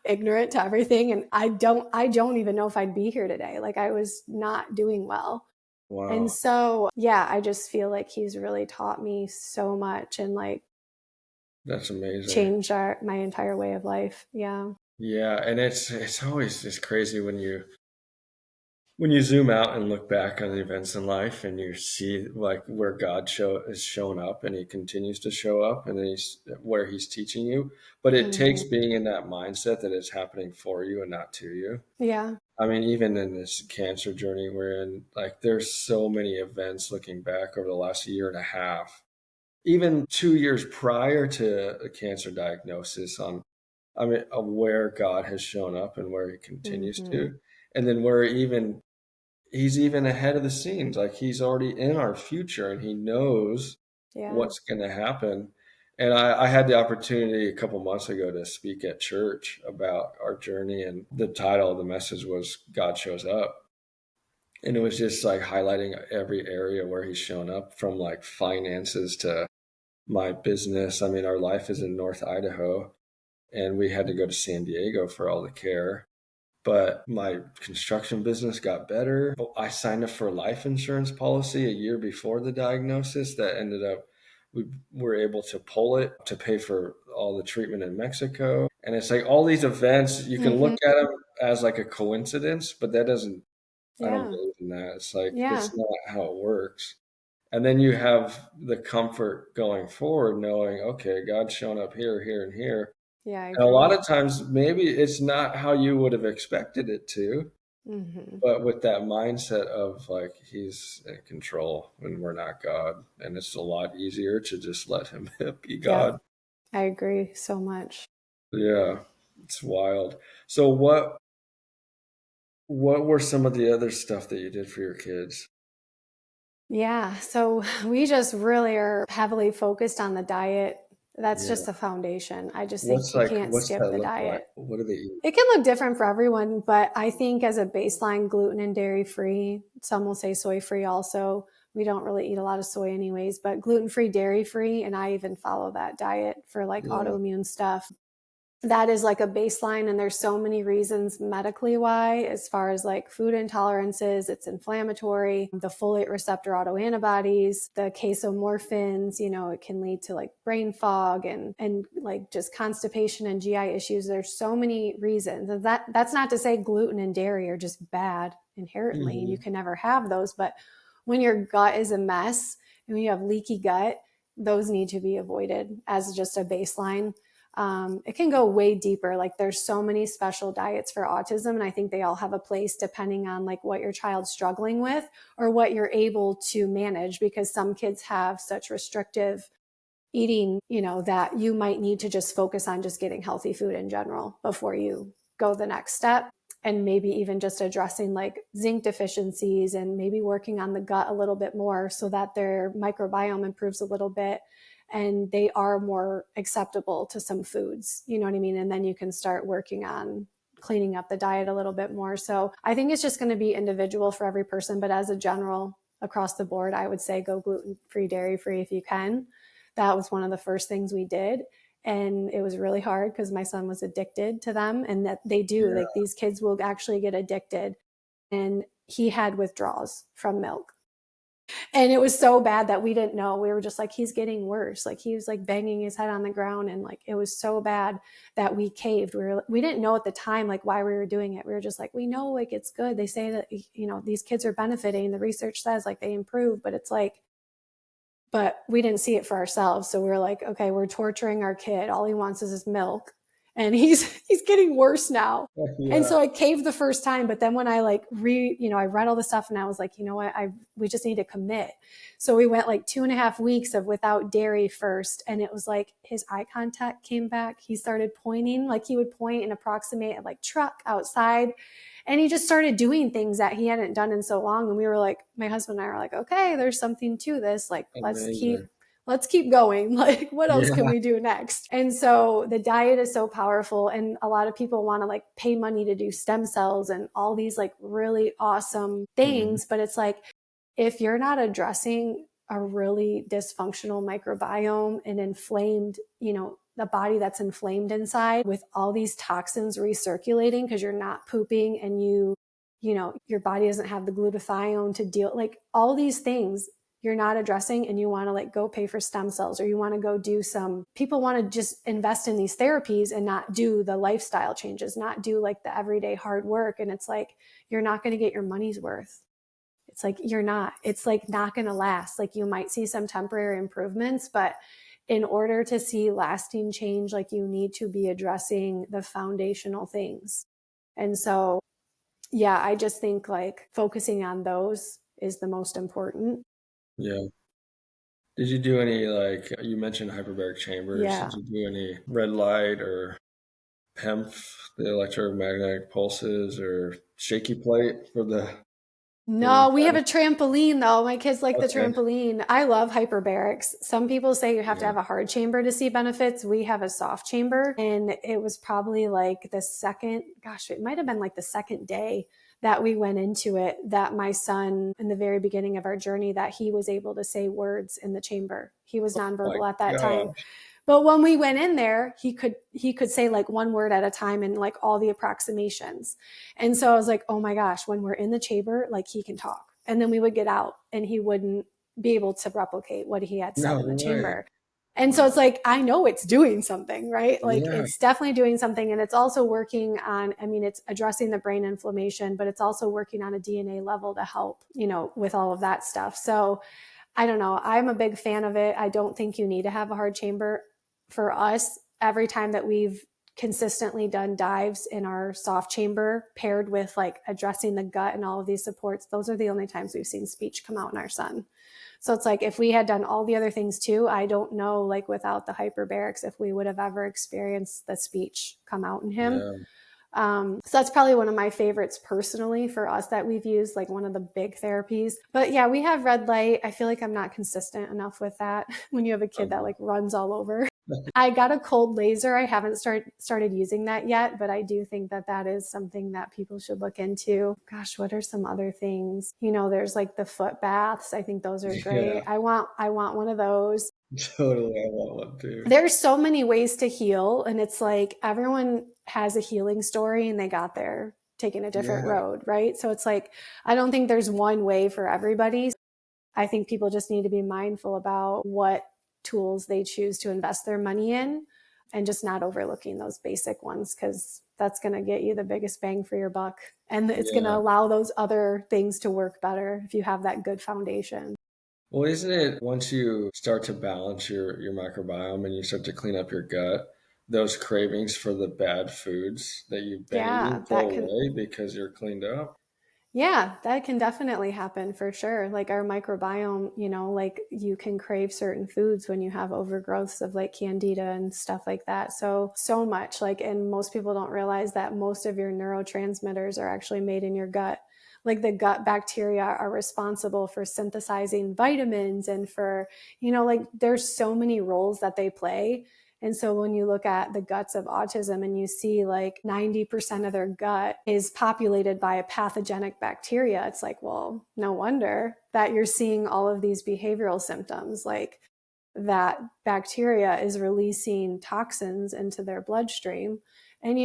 ignorant to everything? And I don't even know if I'd be here today. Like I was not doing well. And Wow, so, yeah, I just feel like he's really taught me so much and like that's amazing. changed my entire way of life. Yeah. Yeah, and it's always just crazy when you zoom out and look back on the events in life and you see like where God is showing up and he continues to show up and he's where he's teaching you. But it Hmm. takes being in that mindset that it's happening for you and not to you. Yeah. I mean, even in this cancer journey we're in, like there's so many events looking back over the last year and a half, even 2 years prior to a cancer diagnosis on, I mean, where God has shown up and where he continues Hmm. to. And then he's even ahead of the scenes. Like he's already in our future and he knows Yeah. what's going to happen. And I had the opportunity a couple months ago to speak at church about our journey. And the title of the message was God Shows Up. And it was just like highlighting every area where he's shown up, from like finances to my business. I mean, our life is in North Idaho and we had to go to San Diego for all the care. But my construction business got better. I signed up for a life insurance policy a year before the diagnosis that ended up, we were able to pull it to pay for all the treatment in Mexico. And it's like all these events, you can look Hmm. at them as like a coincidence, but that doesn't, I don't Yeah. believe in that. It's like, Yeah. it's not how it works. And then you have the comfort going forward, knowing, okay, God's shown up here, here, and here. Yeah. I And a lot agree. of times, maybe it's not how you would have expected it to, Hmm. but with that mindset of like, he's in control when we're not God. And it's a lot easier to just let him be Yep. God. I agree so much. Yeah, it's wild. So what were some of the other stuff that you did for your kids? Yeah. So we just really are heavily focused on the diet. That's just Yeah. the foundation. I just think you can't What's skip that the look like? diet. What do they eat? It can look different for everyone, but I think as a baseline, gluten and dairy free. Some will say soy free also. We don't really eat a lot of soy anyways, but gluten free, dairy free. And I even follow that diet for like Yeah. autoimmune stuff. That is like a baseline. And there's so many reasons medically why, as far as like food intolerances, it's inflammatory, the folate receptor autoantibodies, the casomorphins, it can lead to like brain fog and like just constipation and GI issues. There's so many reasons. And that's not to say gluten and dairy are just bad inherently, and you Hmm. can never have those. But when your gut is a mess and when you have leaky gut, those need to be avoided as just a baseline. It can go way deeper. Like there's so many special diets for autism, and I think they all have a place depending on like what your child's struggling with or what you're able to manage, because some kids have such restrictive eating, that you might need to just focus on just getting healthy food in general before you go the next step. And maybe even just addressing like zinc deficiencies and maybe working on the gut a little bit more so that their microbiome improves a little bit and they are more acceptable to some foods. You know what I mean? And then you can start working on cleaning up the diet a little bit more. So I think it's just going to be individual for every person. But as a general across the board, I would say go gluten-free, dairy-free if you can. That was one of the first things we did. And it was really hard because my son was addicted to them, and that they do, Yeah. like these kids will actually get addicted. And he had withdrawals from milk. And it was so bad that we didn't know. We were just like, he's getting worse. Like he was like banging his head on the ground. And like, it was so bad that we caved. We didn't know at the time, like why we were doing it. We were just like, we know like it's good. They say that, these kids are benefiting. The research says like they improve, but it's like, but we didn't see it for ourselves. So we were like, okay, we're torturing our kid. All he wants is his milk. And he's getting worse now. And Yeah. so I caved the first time, but then when I I read all the stuff and I was like, you know what, we just need to commit. So we went like 2.5 weeks of without dairy first. And it was like his eye contact came back. He started pointing, like he would point and approximate a like truck outside. And he just started doing things that he hadn't done in so long. And we were like, my husband and I were like, okay, there's something to this. Like, Amazing. let's keep going. Like, what else can Yeah. we do next? And so the diet is so powerful. And a lot of people want to like pay money to do stem cells and all these like really awesome Mhm. things. But it's like, if you're not addressing a really dysfunctional microbiome and inflamed, the body that's inflamed inside with all these toxins recirculating because you're not pooping and your body doesn't have the glutathione to deal, like all these things you're not addressing, and you want to like go pay for stem cells, or you want to go do some, people want to just invest in these therapies and not do the lifestyle changes, not do like the everyday hard work. And it's like, you're not going to get your money's worth. It's like, it's like not going to last. Like you might see some temporary improvements, but in order to see lasting change, like you need to be addressing the foundational things. And so, yeah, I just think like focusing on those is the most important. Yeah. Did you do any, like, you mentioned hyperbaric chambers? Did Yeah. you do any red light or PEMF, the electromagnetic pulses, or shaky plate for the No, we have a trampoline though. My kids like the Okay. trampoline. I love hyperbarics. Some people say you have to Yeah. have a hard chamber to see benefits. We have a soft chamber. And it was probably like it might have been like the second day that we went into it, that my son, in the very beginning of our journey, that he was able to say words in the chamber. He was My nonverbal at that time. God. But when we went in there, he could say like one word at a time and like all the approximations. And so I was like, oh my gosh, when we're in the chamber, like he can talk. And then we would get out and he wouldn't be able to replicate what he had said No in the way. chamber. And so Wow. it's like, I know it's doing something, right? Like Yeah. it's definitely doing something. And it's also working on, I mean, it's addressing the brain inflammation, but it's also working on a DNA level to help, with all of that stuff. So I don't know. I'm a big fan of it. I don't think you need to have a hard chamber. For us, every time that we've consistently done dives in our soft chamber paired with like addressing the gut and all of these supports, those are the only times we've seen speech come out in our son. So it's like, if we had done all the other things too, I don't know, like without the hyperbarics, if we would have ever experienced the speech come out in him. Yeah. So that's probably one of my favorites personally for us that we've used, like one of the big therapies. But yeah, we have red light. I feel like I'm not consistent enough with that when you have a kid that like runs all over. I got a cold laser. I haven't started using that yet, but I do think that that is something that people should look into. Gosh, what are some other things? There's like the foot baths. I think those are Yeah. great. I want one of those. Totally. I want one too. There's so many ways to heal, and it's like everyone has a healing story and they got there taking a different Yeah. road, right? So it's like, I don't think there's one way for everybody. I think people just need to be mindful about what tools they choose to invest their money in, and just not overlooking those basic ones, because that's going to get you the biggest bang for your buck. And it's going to Yeah. allow those other things to work better if you have that good foundation. Well, isn't it once you start to balance your microbiome and you start to clean up your gut, those cravings for the bad foods that you've been Yeah, eating that go can away because you're cleaned up. Yeah, that can definitely happen for sure. Like our microbiome, like you can crave certain foods when you have overgrowths of like candida and stuff like that. So much like, and most people don't realize that most of your neurotransmitters are actually made in your gut. Like the gut bacteria are responsible for synthesizing vitamins and for, like there's so many roles that they play. And so when you look at the guts of autism and you see like 90% of their gut is populated by a pathogenic bacteria, it's like, well, no wonder that you're seeing all of these behavioral symptoms. Like that bacteria is releasing toxins into their bloodstream. And,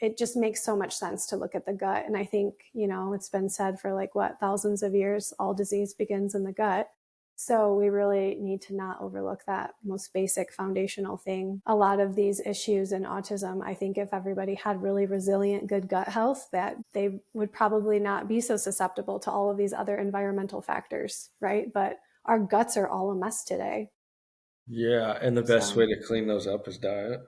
it just makes so much sense to look at the gut. And I think, it's been said for like what, thousands of years, all disease begins in the gut. So we really need to not overlook that most basic foundational thing. A lot of these issues in autism, I think if everybody had really resilient, good gut health, that they would probably not be so susceptible to all of these other environmental factors, right? But our guts are all a mess today. Yeah, and the best way So to clean those up is diet.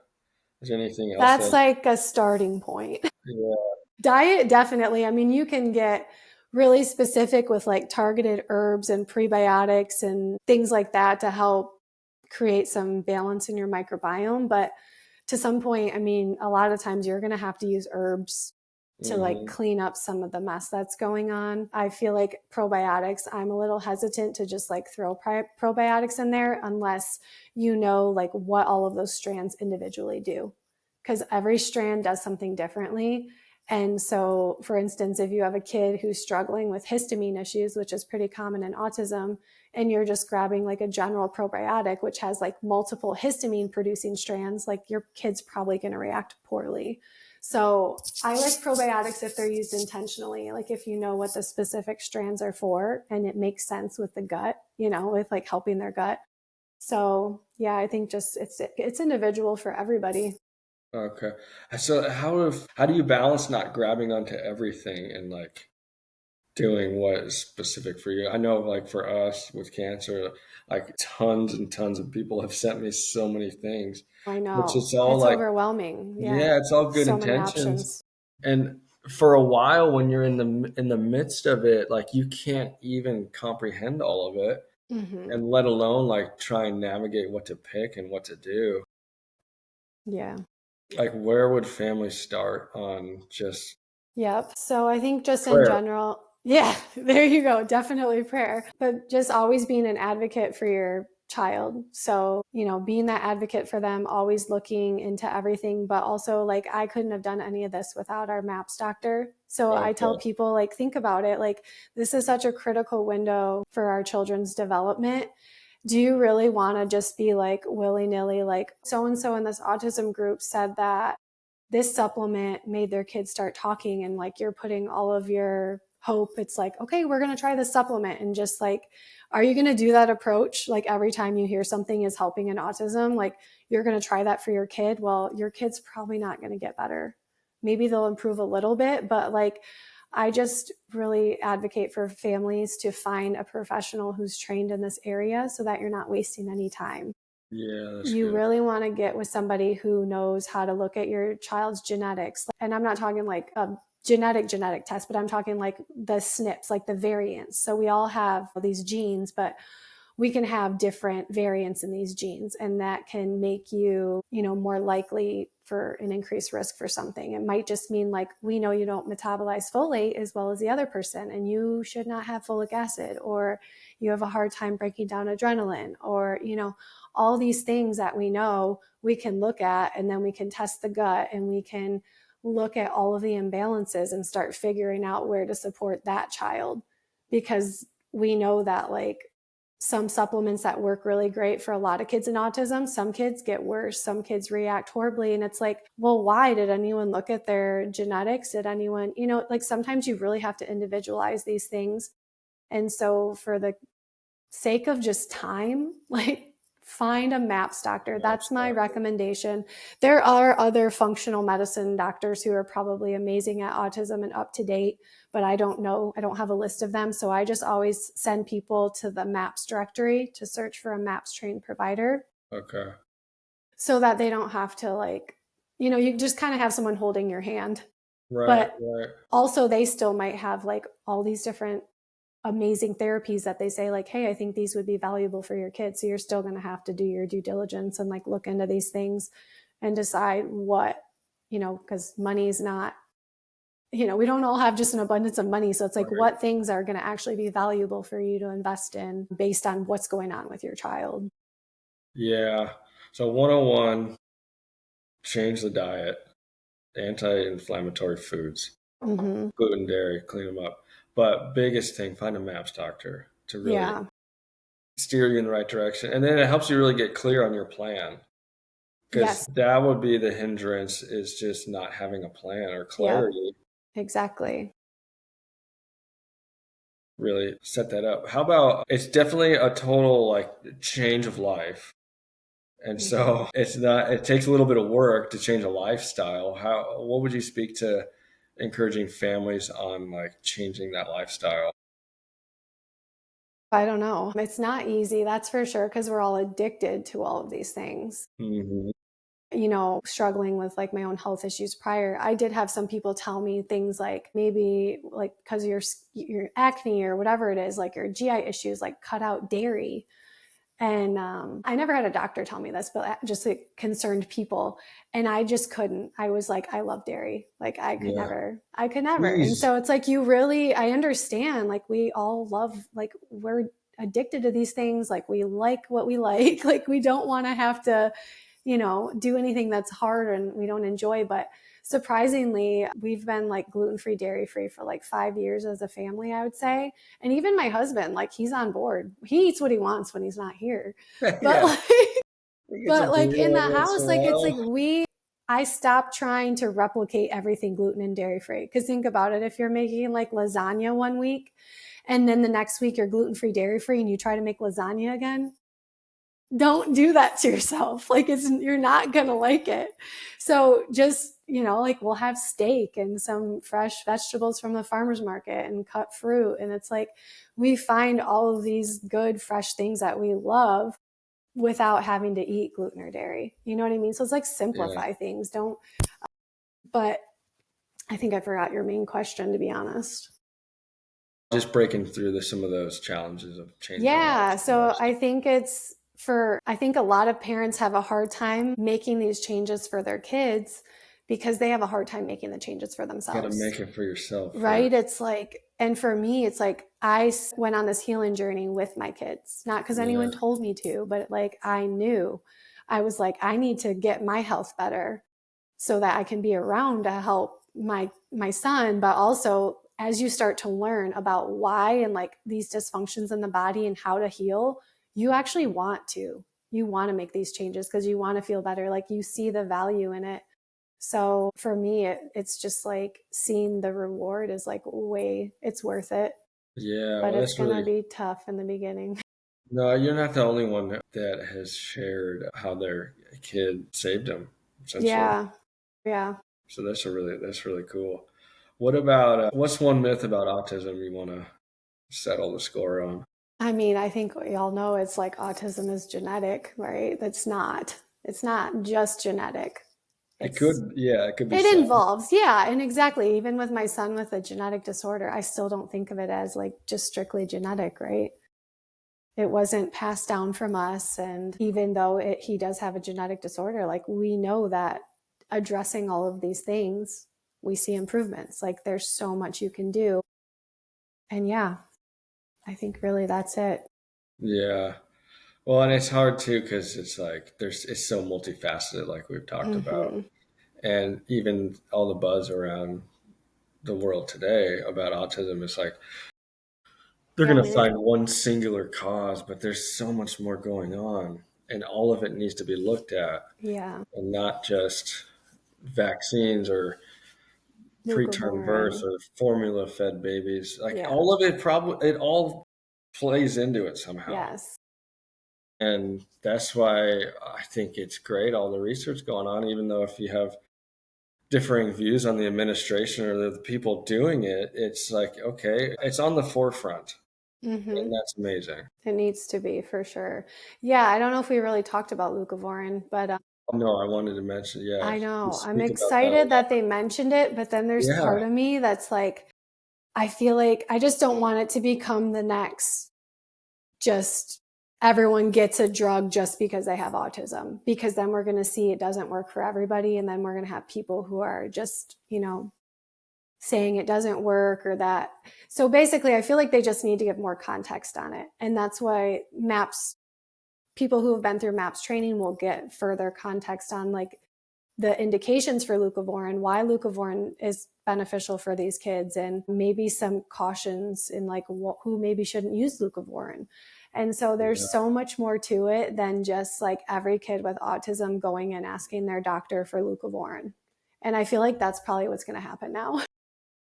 Is there anything else that's that? like a starting point. Yeah, Diet, definitely. I mean, you can get really specific with like targeted herbs and prebiotics and things like that to help create some balance in your microbiome. But to some point, I mean, a lot of times you're going to have to use herbs to like hmm, clean up some of the mess that's going on. I feel like probiotics, I'm a little hesitant to just like throw probiotics in there unless you know like what all of those strands individually do. Because every strand does something differently. And so, for instance, if you have a kid who's struggling with histamine issues, which is pretty common in autism, and you're just grabbing like a general probiotic, which has like multiple histamine producing strands, like your kid's probably going to react poorly. So I like probiotics if they're used intentionally, like if you know what the specific strands are for and it makes sense with the gut, with like helping their gut. So yeah, I think just it's individual for everybody. okay. So how do you balance not grabbing onto everything and like doing what is specific for you? I know like for us with cancer, like tons and tons of people have sent me so many things, I which know. it's all It's like, overwhelming. Yeah. yeah, it's all good So many intentions. options. And for a while when you're in the midst of it, like you can't even comprehend all of it, Hmm. and let alone like try and navigate what to pick and what to do. Yeah. Like where would families start on just Yep. So I think just in prayer? general, yeah, there you go. Definitely prayer, but just always being an advocate for your child. So, being that advocate for them, always looking into everything, but also like I couldn't have done any of this without our MAPS doctor. So I tell Okay. people like think about it, like this is such a critical window for our children's development. Do you really want to just be like willy-nilly like so and so in this autism group said that this supplement made their kids start talking and like you're putting all of your hope, it's like, okay, we're going to try this supplement, and just like, are you going to do that approach like every time you hear something is helping in autism, like you're going to try that for your kid? Well, your kid's probably not going to get better. Maybe they'll improve a little bit, but like I just really advocate for families to find a professional who's trained in this area so that you're not wasting any time. Yeah, that's You good. really want to get with somebody who knows how to look at your child's genetics. And I'm not talking like a genetic test, but I'm talking like the SNPs, like the variants. So we all have these genes, but we can have different variants in these genes, and that can make you, more likely for an increased risk for something. It might just mean like, we know you don't metabolize folate as well as the other person, and you should not have folic acid, or you have a hard time breaking down adrenaline, or, all these things that we know we can look at, and then we can test the gut and we can look at all of the imbalances and start figuring out where to support that child. Because we know that like some supplements that work really great for a lot of kids in autism, some kids get worse, some kids react horribly. And it's like, well, why? Did anyone look at their genetics? Did anyone, like sometimes you really have to individualize these things. And so for the sake of just time, like find a MAPS doctor. Maps That's my doctor. recommendation. There are other functional medicine doctors who are probably amazing at autism and up to date, but I don't know. I don't have a list of them. So I just always send people to the MAPS directory to search for a MAPS trained provider. Okay. so that they don't have to like, you just kind of have someone holding your hand. Right, But right. also they still might have like all these different amazing therapies that they say like, hey, I think these would be valuable for your kids. So you're still going to have to do your due diligence and like look into these things and decide what, because money's not, we don't all have just an abundance of money. So it's like Right. what things are going to actually be valuable for you to invest in based on what's going on with your child. Yeah. So 101, change the diet, anti-inflammatory foods, Mm-hmm. gluten, dairy, clean them up. But biggest thing, find a MAPS doctor to really Yeah. steer you in the right direction. And then it helps you really get clear on your plan. Because Yes. that would be the hindrance, is just not having a plan or Yep. clarity. Exactly. Really set that up. How about, it's definitely a total like change of life. And Mm-hmm. so it's not, it takes a little bit of work to change a lifestyle. What would you speak to encouraging families on like changing that lifestyle? I don't know. It's not easy, that's for sure, because we're all addicted to all of these things. Hmm. Struggling with like my own health issues prior, I did have some people tell me things like maybe like because your acne or whatever it is, like your GI issues, like cut out dairy. And I never had a doctor tell me this, but just like concerned people. And I just couldn't. I was like, I love dairy. Like Yeah. I could never. And Please. so it's like, I understand, like we all love, like we're addicted to these things. Like we like what we like. Like we don't want to have to, do anything that's hard and we don't enjoy. But surprisingly, we've been like gluten-free, dairy-free for like 5 years as a family, I would say. And even my husband, like he's on board. He eats what he wants when he's not here. But Yeah. like, You get but some like in burrito the every once in house, a like it's like while. I stopped trying to replicate everything gluten and dairy free. Cause think about it. If you're making like lasagna one week and then the next week you're gluten free, dairy free, and you try to make lasagna again, don't do that to yourself. Like you're not going to like it. So just, like we'll have steak and some fresh vegetables from the farmer's market and cut fruit. And it's like, we find all of these good, fresh things that we love without having to eat gluten or dairy. You know what I mean? So it's like Yeah. simplify things. Don't, but I think I forgot your main question, to be honest. Just breaking through some of those challenges of changing a Yeah. So lifestyle. I think I think a lot of parents have a hard time making these changes for their kids because they have a hard time making the changes for You got to themselves. make it for yourself Right? first. It's like, and for me, it's like went on this healing journey with my kids, not because Yeah. anyone told me to, but like I knew. I was like, I need to get my health better so that I can be around to help my son. But also, as you start to learn about why and like these dysfunctions in the body and how to heal, you actually want to make these changes because you want to feel better. Like you see the value in it. So for me, it's just like seeing the reward is like it's worth it. Yeah. But Well, it's that's gonna really, be tough in the beginning. no, you're not the only one that has shared how their kid saved them, essentially. Yeah. Yeah. So that's really cool. What about what's one myth about autism you want to settle the score on? I mean, I think we all know it's like autism is genetic, right? It's not just genetic. It It's, could, yeah, it could be it some. involves, yeah. And exactly. Even with my son with a genetic disorder, I still don't think of it as like just strictly genetic, right? It wasn't passed down from us. And even though he does have a genetic disorder, like we know that addressing all of these things, we see improvements. Like there's so much you can do. And yeah, I think really that's it. Yeah. Well, and it's hard too because it's like it's so multifaceted, like we've talked about, Mm-hmm. and even all the buzz around the world today about autism is like they're Yeah, I going to mean, find one singular cause, but there's so much more going on, and all of it needs to be looked at, yeah, and not just vaccines or preterm birth leucovorin. or formula fed babies. Like Yeah, all of it, probably it all plays into it somehow. yes. And that's why I think it's great, all the research going on, even though if you have differing views on the administration or the people doing it, it's like, okay, it's on the forefront. Mm-hmm. And that's amazing. It needs to be for sure. Yeah, I don't know if we really talked about leucovorin, but No, I wanted to mention, yeah, I know. I'm speak about that a excited lot. that they mentioned it, but then there's Yeah, part of me that's like, I feel like I just don't want it to become the next just everyone gets a drug just because they have autism, because then we're going to see it doesn't work for everybody. And then we're going to have people who are just, saying it doesn't work or that. So basically, I feel like they just need to give more context on it. And that's why MAPS, people who have been through MAPS training will get further context on like the indications for leucovorin, why leucovorin is beneficial for these kids, and maybe some cautions in like who maybe shouldn't use leucovorin. And so yeah, there's so much more to it than just like every kid with autism going and asking their doctor for leucovorin. And I feel like that's probably what's going to happen now.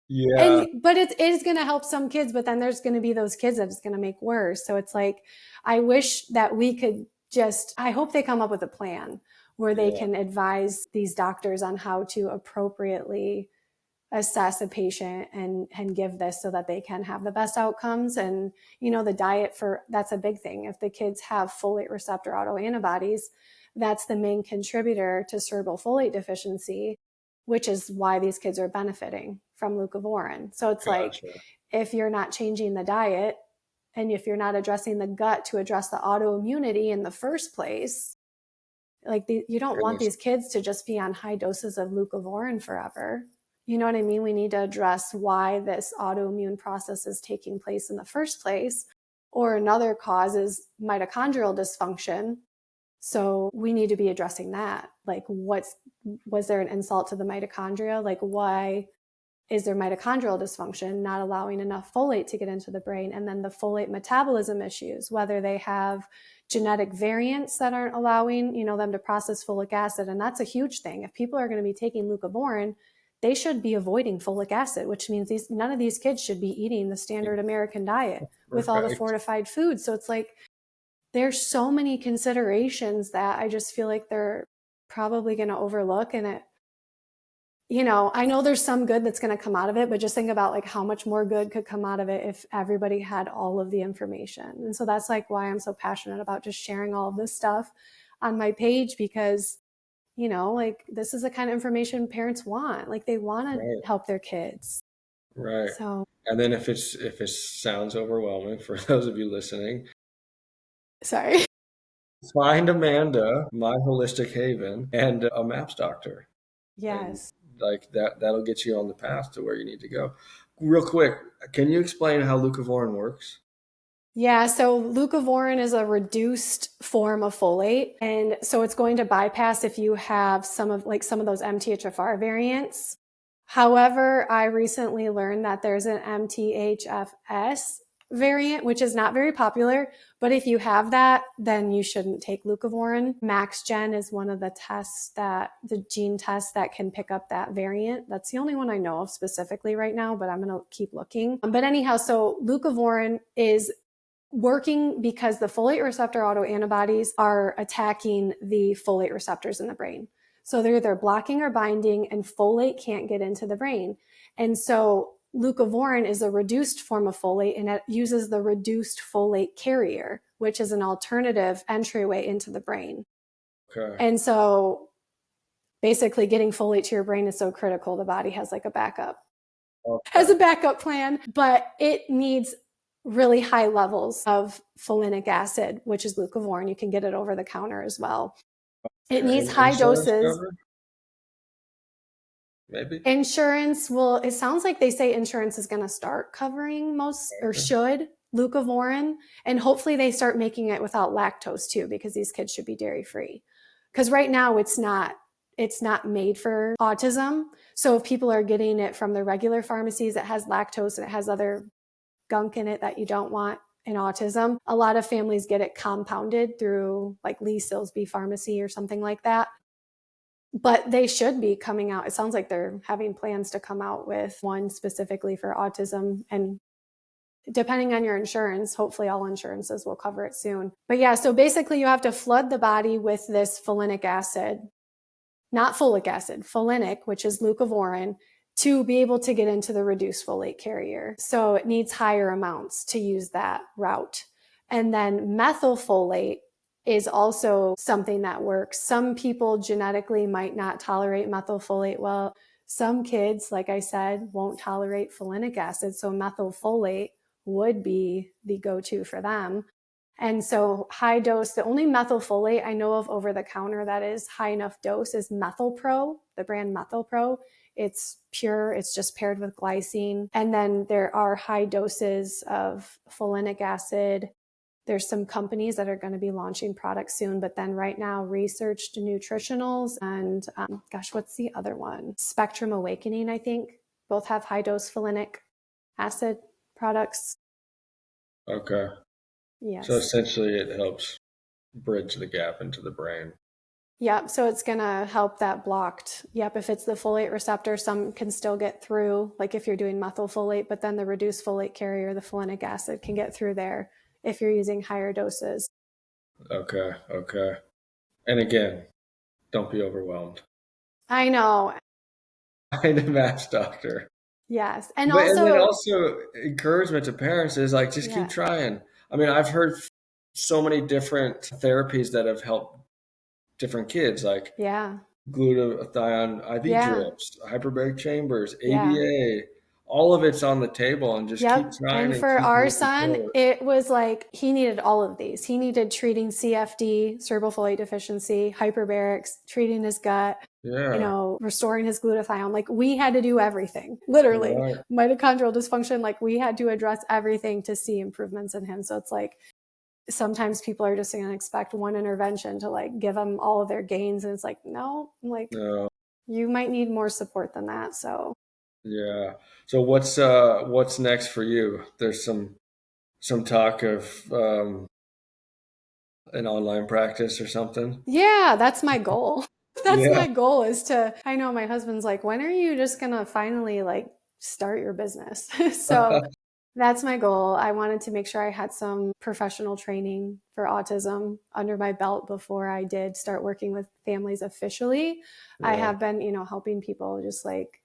yeah, And but it is going to help some kids, but then there's going to be those kids that it's going to make worse. So it's like I wish that we could just, I hope they come up with a plan where they yeah. can advise these doctors on how to appropriately assess a patient and give this so that they can have the best outcomes. And the diet, for that's a big thing. If the kids have folate receptor autoantibodies, that's the main contributor to cerebral folate deficiency, which is why these kids are benefiting from leucovorin. So it's like, Gotcha. if you're not changing the diet and if you're not addressing the gut to address the autoimmunity in the first place, like you don't want Goodness. these kids to just be on high doses of leucovorin forever. You know what I mean? We need to address why this autoimmune process is taking place in the first place. Or another cause is mitochondrial dysfunction. So we need to be addressing that. Like, was there an insult to the mitochondria? Like, why is there mitochondrial dysfunction, not allowing enough folate to get into the brain? And then the folate metabolism issues, whether they have genetic variants that aren't allowing, them to process folic acid. And that's a huge thing. If people are going to be taking leucovorin, they should be avoiding folic acid, which means none of these kids should be eating the standard American diet with all the Right, fortified foods. So it's like, there's so many considerations that I just feel like they're probably going to overlook. And I know there's some good that's going to come out of it, but just think about like how much more good could come out of it if everybody had all of the information. And so that's like why I'm so passionate about just sharing all of this stuff on my page, because, like this is the kind of information parents want. Like they want to right, help their kids. right. So, And then if it sounds overwhelming for those of you listening, sorry. find Amanda, my holistic haven, and a MAPS doctor, and Yes. like that'll get you on the path to where you need to go. Real quick, can you explain how leucovorin works? Yeah, so leucovorin is a reduced form of folate. And so it's going to bypass if you have some of those MTHFR variants. However, I recently learned that there's an MTHFS variant, which is not very popular. But if you have that, then you shouldn't take leucovorin. MaxGen is one of the gene tests that can pick up that variant. That's the only one I know of specifically right now, but I'm going to keep looking. But anyhow, so leucovorin is working because the folate receptor autoantibodies are attacking the folate receptors in the brain. So they're either blocking or binding, and folate can't get into the brain. And so leucovorin is a reduced form of folate, and it uses the reduced folate carrier, which is an alternative entryway into the brain. Okay. And so basically getting folate to your brain is so critical. The body has like has Okay. a backup plan, but it needs really high levels of folinic acid, which is leucovorin. You can get it over the counter as well. It Okay. needs high Insurance doses. covered? Maybe. Insurance will, it sounds like they say insurance is going to start covering most, or Okay. should, leucovorin. And hopefully they start making it without lactose too, because these kids should be dairy free. Because right now it's not made for autism. So if people are getting it from the regular pharmacies, it has lactose and it has other gunk in it that you don't want in autism. A lot of families get it compounded through like Lee Silsby Pharmacy or something like that. But they should be coming out. It sounds like they're having plans to come out with one specifically for autism. And depending on your insurance, hopefully all insurances will cover it soon. But yeah, so basically you have to flood the body with this folinic acid, not folic acid, folinic, which is leucovorin, to be able to get into the reduced folate carrier. So it needs higher amounts to use that route. And then methylfolate is also something that works. Some people genetically might not tolerate methylfolate well. Some kids, like I said, won't tolerate folinic acid. So methylfolate would be the go-to for them. And so high dose, the only methylfolate I know of over the counter that is high enough dose is MethylPro, the brand MethylPro. It's pure, it's just paired with glycine. And then there are high doses of folinic acid. There's some companies that are going to be launching products soon, but then right now, Researched Nutritionals and what's the other one? Spectrum Awakening, I think, both have high dose folinic acid products. Okay. So Yes. essentially it helps bridge the gap into the brain. Yep. So it's going to help that blocked. Yep. If it's the folate receptor, some can still get through, like if you're doing methylfolate, but then the reduced folate carrier, the folinic acid, can get through there if you're using higher doses. Okay. Okay. And again, don't be overwhelmed. I know. Find a match doctor. Yes. And And then also, also encouragement to parents is like, just keep yeah. trying. I mean, I've heard so many different therapies that have helped different kids, like Yeah. glutathione IV Yeah. drips, hyperbaric chambers, Yeah. ABA. All of it's on the table, and just keep Yep. trying And and for keep our moving son, forward. it was like he needed all of these. He needed treating CFD, cerebral folate deficiency, hyperbarics, treating his gut, Yeah. restoring his glutathione. Like we had to do everything, literally. Right. Mitochondrial dysfunction, like we had to address everything to see improvements in him. So it's like sometimes people are just going to expect one intervention to like give them all of their gains. And it's like, no, like No. you might need more support than that. So Yeah. So what's next for you? There's some talk of an online practice or something. yeah, that's my goal. That's Yeah. my goal is to, I know my husband's like, when are you just going to finally like start your business? So that's my goal. I wanted to make sure I had some professional training for autism under my belt before I did start working with families officially. I Yeah. have been, helping people just like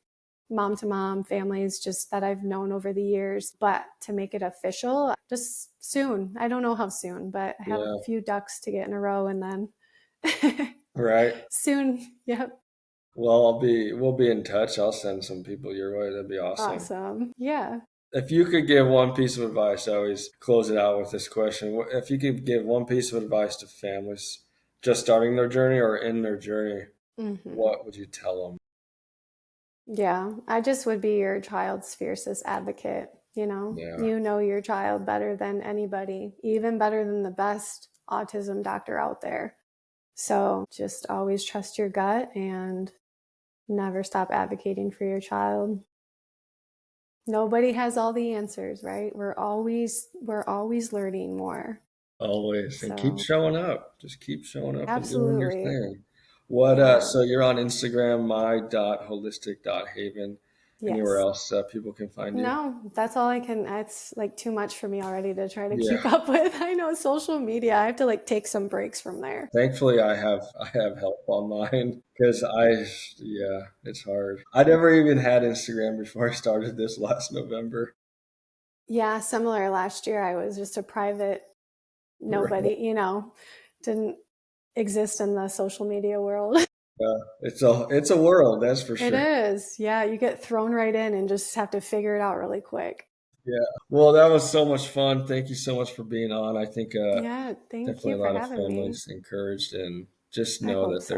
mom to mom families just that I've known over the years, but to make it official just soon. I don't know how soon, but I have a Yeah. few ducks to get in a row and then Right. soon. Yep. Well, we'll be in touch. I'll send some people your way. That'd be awesome. Awesome. Yeah. If you could give one piece of advice, I always close it out with this question. If you could give one piece of advice to families just starting their journey or in their journey, Hmm. what would you tell them? Yeah, I just would be your child's fiercest advocate. Yeah. You know your child better than anybody, even better than the best autism doctor out there. So just always trust your gut and never stop advocating for your child. Nobody has all the answers, right? We're always learning more. Always. And keep So, showing up. Just keep showing up and doing your absolutely. thing. What Yeah. so you're on Instagram, my.holistic.haven. Anywhere Yes. else people can find you? No, that's all I can. It's like too much for me already to try to Yeah. keep up with. I know social media, I have to like take some breaks from there. Thankfully I have help on mine because yeah, it's hard. I never even had Instagram before I started this last November. Yeah, similar last year, I was just a private Right. nobody, didn't exist in the social media world. It's a world, that's for It sure. is. Yeah, you get thrown right in and just have to figure it out really quick. Yeah. Well, that was so much fun. Thank you so much for being on. I think Yeah, thank definitely you a for lot of having me. families encouraged and just I know hope that so.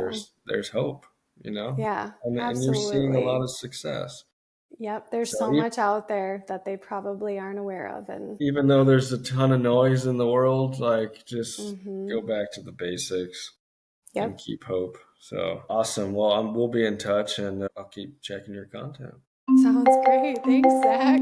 there's hope, you know, Yeah, and you're seeing a lot absolutely. of success. Yep, there's So so much out there that they probably aren't aware of. And even though there's a ton of noise in the world, like just hmm go back to the basics and yep, keep hope. So awesome. Well, we'll be in touch and I'll keep checking your content. sounds great. Thanks, Zach.